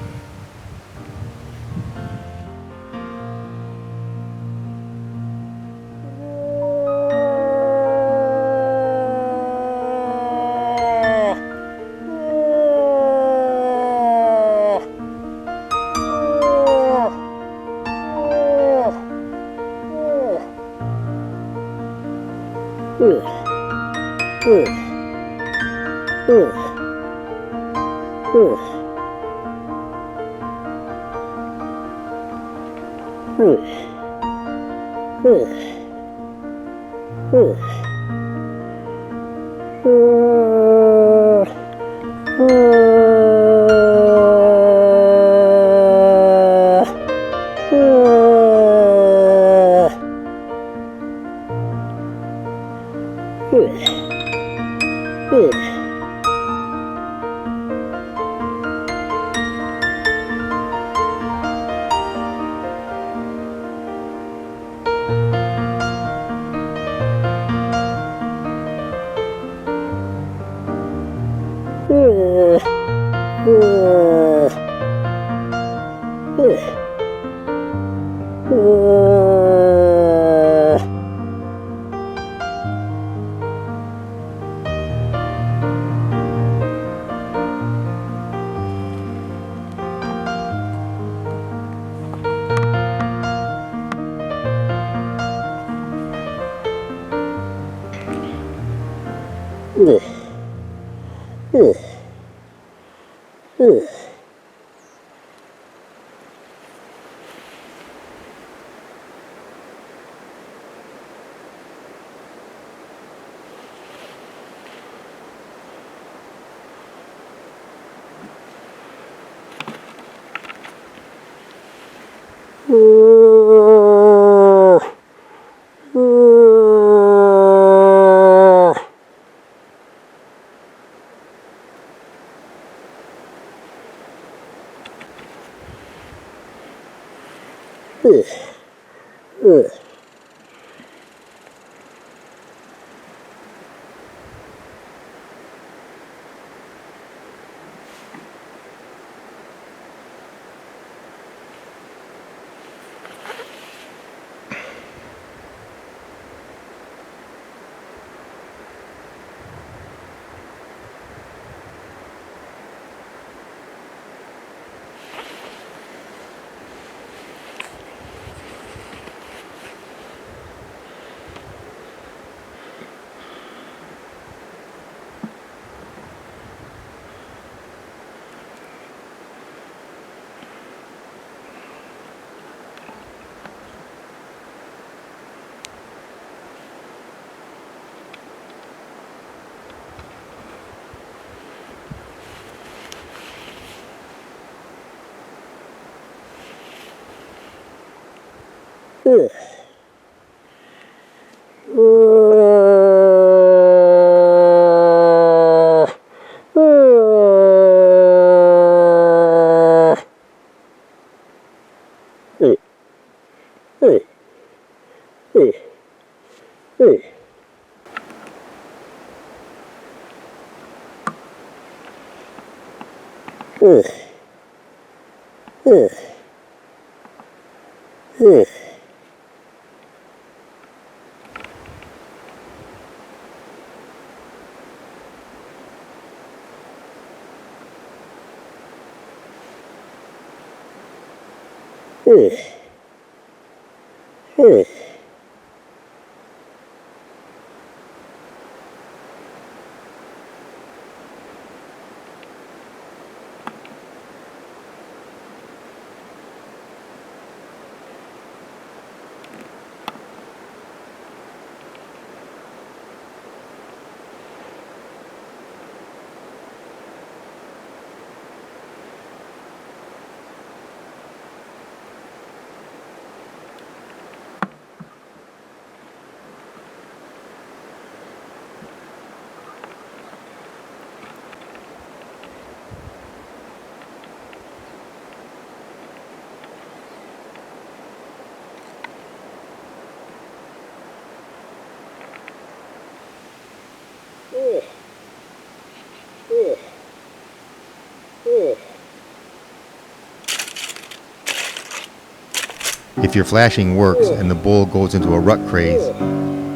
If your flashing works and the bull goes into a rut craze,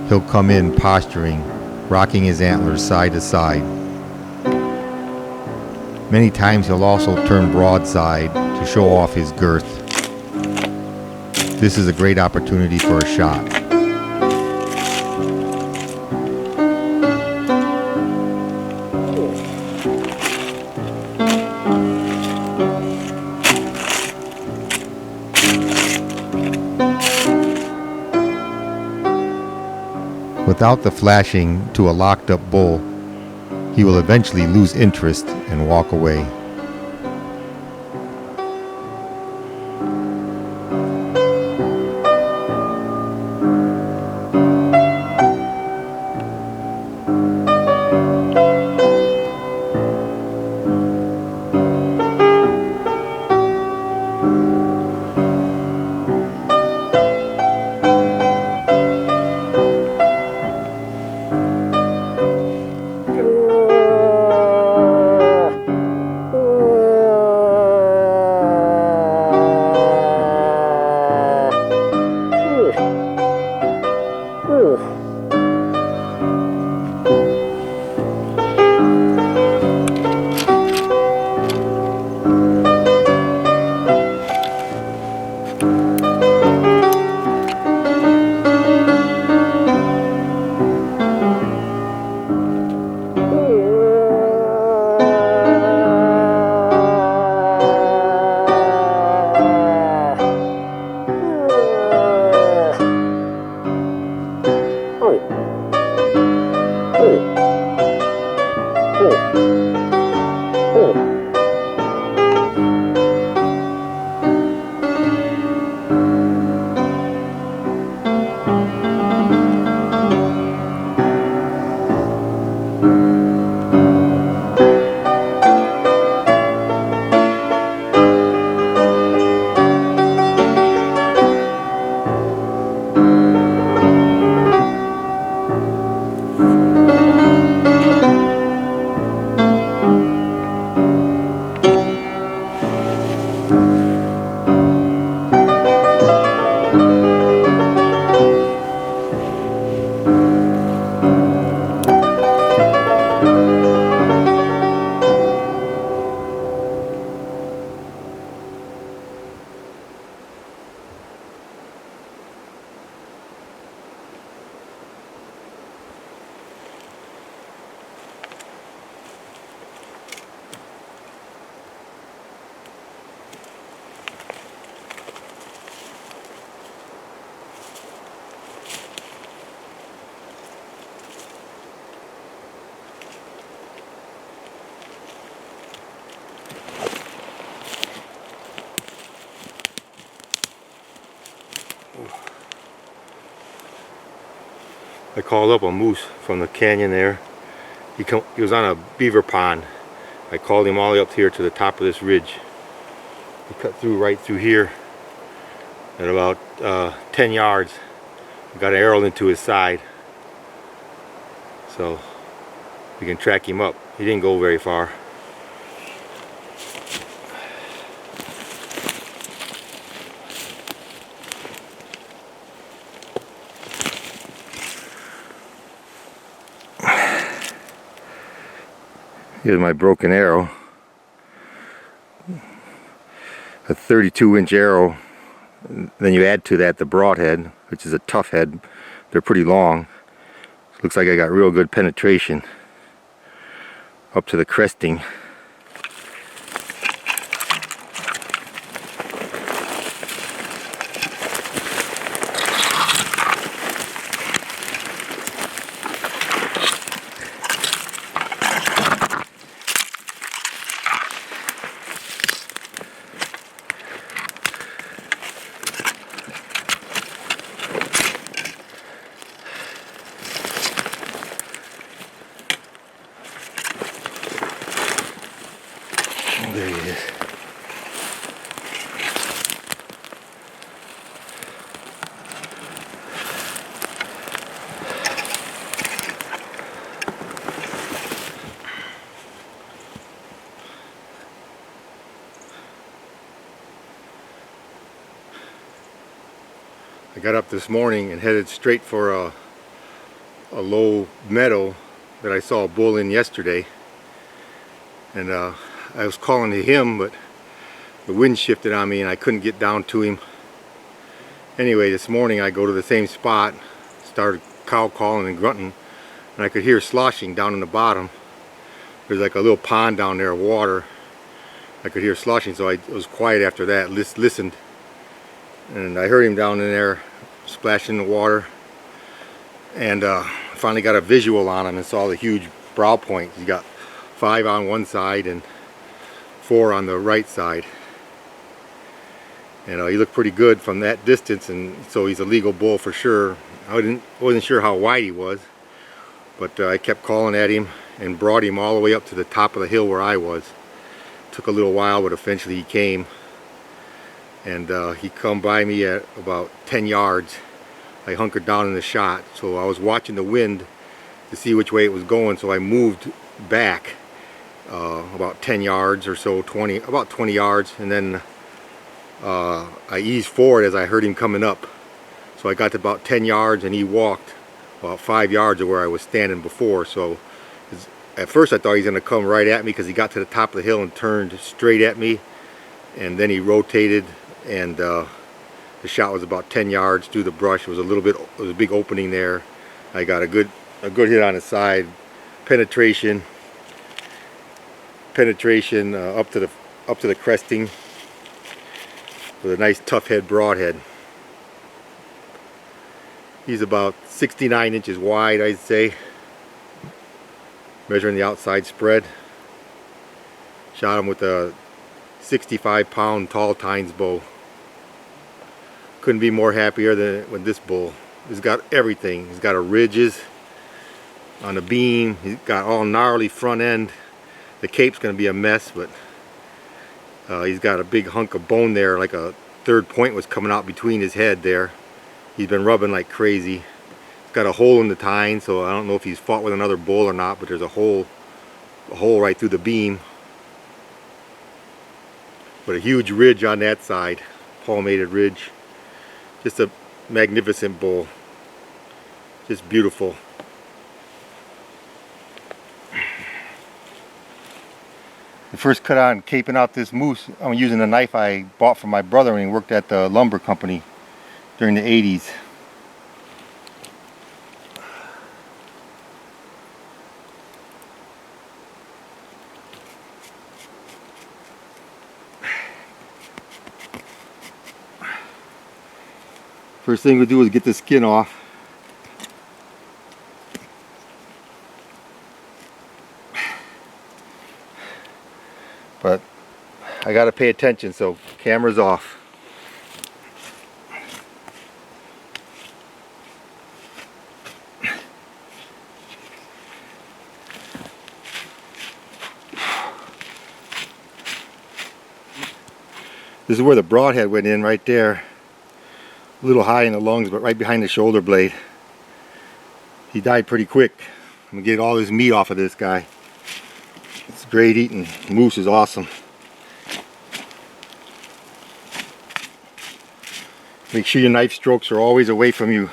he'll come in posturing, rocking his antlers side to side. Many times he'll also turn broadside to show off his girth. This is a great opportunity for a shot. Without the flashing to a locked up bull, he will eventually lose interest and walk away. I called up a moose from the canyon there. He was on a beaver pond. I called him all the way up here to the top of this ridge. He cut through right through here at about 10 yards. Got an arrow into his side. So we can track him up. He didn't go very far. Here's my broken arrow. A 32-inch arrow. Then you add to that the broadhead, which is a tough head. They're pretty long. Looks like I got real good penetration up to the cresting. There he is. I got up this morning and headed straight for a low meadow that I saw a bull in yesterday, and I was calling to him, but the wind shifted on me and I couldn't get down to him. Anyway, this morning I go to the same spot, started cow calling and grunting, and I could hear sloshing down in the bottom. There's like a little pond down there of water. I could hear sloshing, so I was quiet after that, listened, and I heard him down in there splashing in the water. and finally got a visual on him and saw the huge brow point. He's got 5 on one side and 4 on the right side. And he looked pretty good from that distance, and so he's a legal bull for sure. I wasn't sure how wide he was, but I kept calling at him and brought him all the way up to the top of the hill where I was. Took a little while, but eventually he came, and he come by me at about 10 yards. I hunkered down in the shot, so I was watching the wind to see which way it was going, so I moved back about 10 yards or so, about 20 yards, and then I eased forward as I heard him coming up. So I got to about 10 yards and he walked about 5 yards of where I was standing before. So at first I thought he was going to come right at me, because he got to the top of the hill and turned straight at me, and then he rotated, and the shot was about 10 yards through the brush. It was a big opening there. I got a good hit on his side, penetration up to the cresting, with a nice tough head, broad head. He's about 69 inches wide, I'd say, measuring the outside spread. Shot him with a 65-pound tall tines bow. Couldn't be more happier than with this bull. He's got everything. He's got ridges on the beam. He's got all gnarly front end. The cape's going to be a mess, but he's got a big hunk of bone there, like a third point was coming out between his head there. He's been rubbing like crazy. He's got a hole in the tine, so I don't know if he's fought with another bull or not, but there's a hole right through the beam. But a huge ridge on that side, palmated ridge. Just a magnificent bull. Just beautiful. The first cut on caping out this moose, I'm using a knife I bought from my brother when he worked at the lumber company during the 80s. First thing we do is get the skin off. But I gotta pay attention, so camera's off. This is where the broadhead went in, right there. A little high in the lungs, but right behind the shoulder blade. He died pretty quick. I'm gonna get all this meat off of this guy. It's great eating. Moose is awesome. Make sure your knife strokes are always away from you.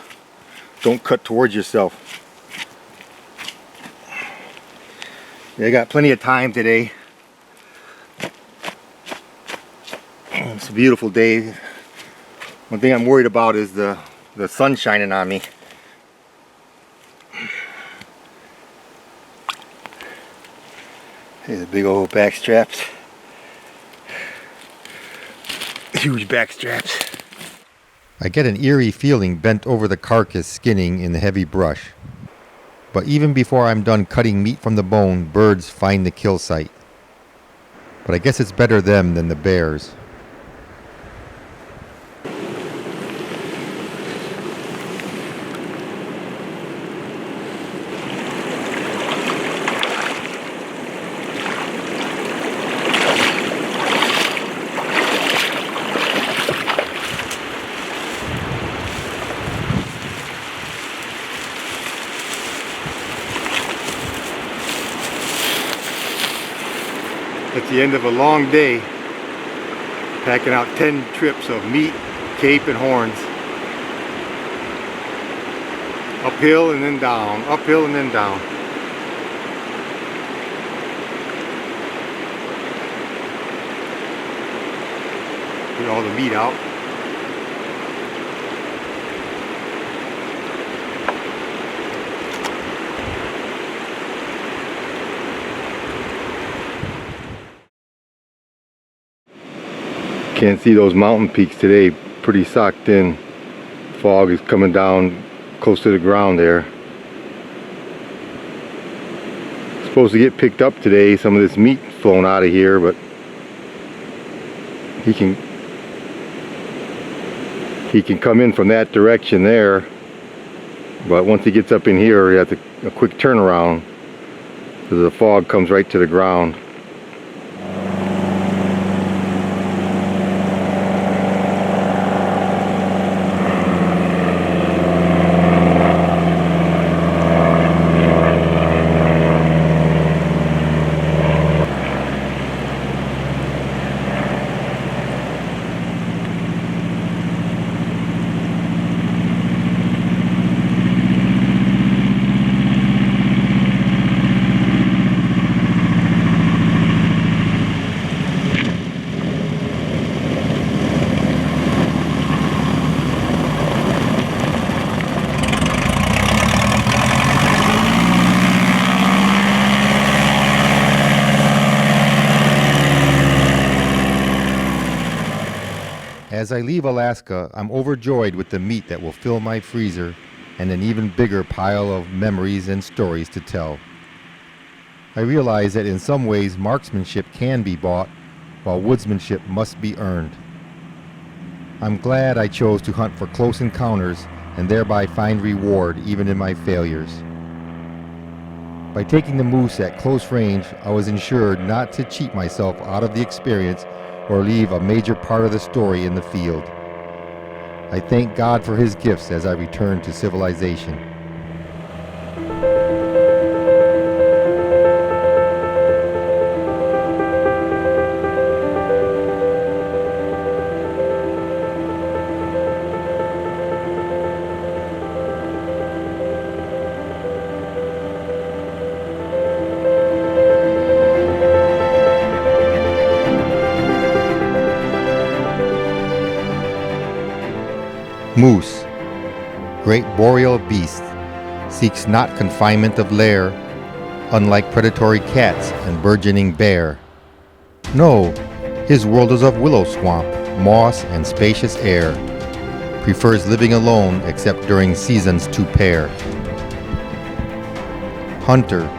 Don't cut towards yourself. Yeah, I got plenty of time today. It's a beautiful day. One thing I'm worried about is the sun shining on me. Here's the big old back straps. Huge back straps. I get an eerie feeling bent over the carcass skinning in the heavy brush. But even before I'm done cutting meat from the bone, birds find the kill site. But I guess it's better them than the bears. At the end of a long day, packing out 10 trips of meat, cape, and horns. Uphill and then down, uphill and then down. Get all the meat out. Can't see those mountain peaks today, pretty socked in. Fog is coming down close to the ground there. Supposed to get picked up today, some of this meat flown out of here, but he can come in from that direction there, but once he gets up in here, he has a quick turnaround because the fog comes right to the ground. As I leave Alaska, I'm overjoyed with the meat that will fill my freezer and an even bigger pile of memories and stories to tell. I realize that in some ways marksmanship can be bought, while woodsmanship must be earned. I'm glad I chose to hunt for close encounters and thereby find reward even in my failures. By taking the moose at close range, I was ensured not to cheat myself out of the experience or leave a major part of the story in the field. I thank God for his gifts as I return to civilization. Moose, great boreal beast, seeks not confinement of lair, unlike predatory cats and burgeoning bear. No, his world is of willow swamp, moss, and spacious air. Prefers living alone except during seasons to pair. Hunter,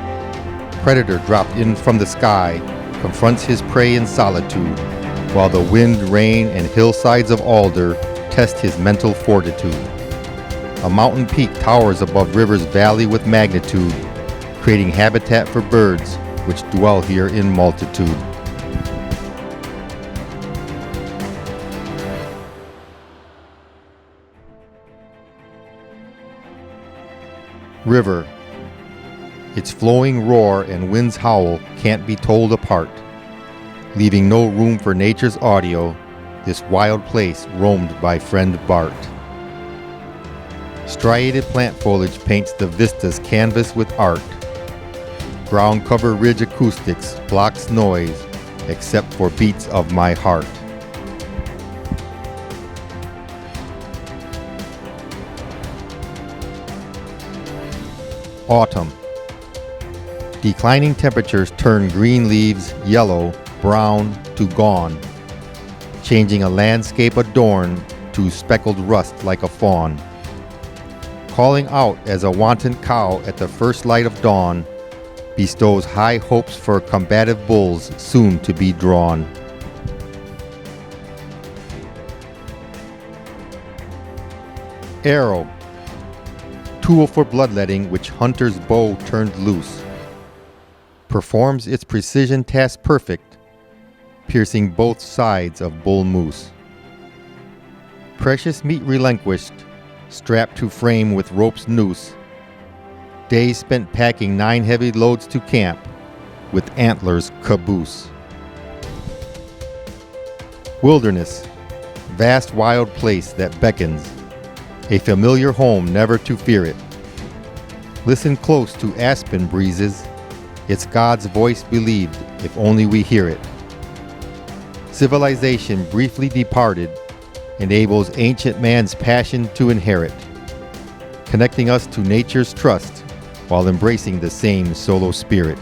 predator dropped in from the sky, confronts his prey in solitude, while the wind, rain, and hillsides of alder test his mental fortitude. A mountain peak towers above river's valley with magnitude, creating habitat for birds which dwell here in multitude. River. Its flowing roar and wind's howl can't be told apart. Leaving no room for nature's audio, this wild place roamed by friend Bart. Striated plant foliage paints the vista's canvas with art. Ground cover ridge acoustics blocks noise, except for beats of my heart. Autumn. Declining temperatures turn green leaves yellow, brown to gone, changing a landscape adorned to speckled rust like a fawn. Calling out as a wanton cow at the first light of dawn, bestows high hopes for combative bulls soon to be drawn. Arrow. Tool for bloodletting which hunter's bow turned loose. Performs its precision task perfect, piercing both sides of bull moose. Precious meat relinquished, strapped to frame with rope's noose. Days spent packing 9 heavy loads to camp, with antlers caboose. Wilderness, vast wild place that beckons, a familiar home never to fear it. Listen close to aspen breezes, it's God's voice believed if only we hear it. Civilization briefly departed enables ancient man's passion to inherit, connecting us to nature's trust while embracing the same solo spirit.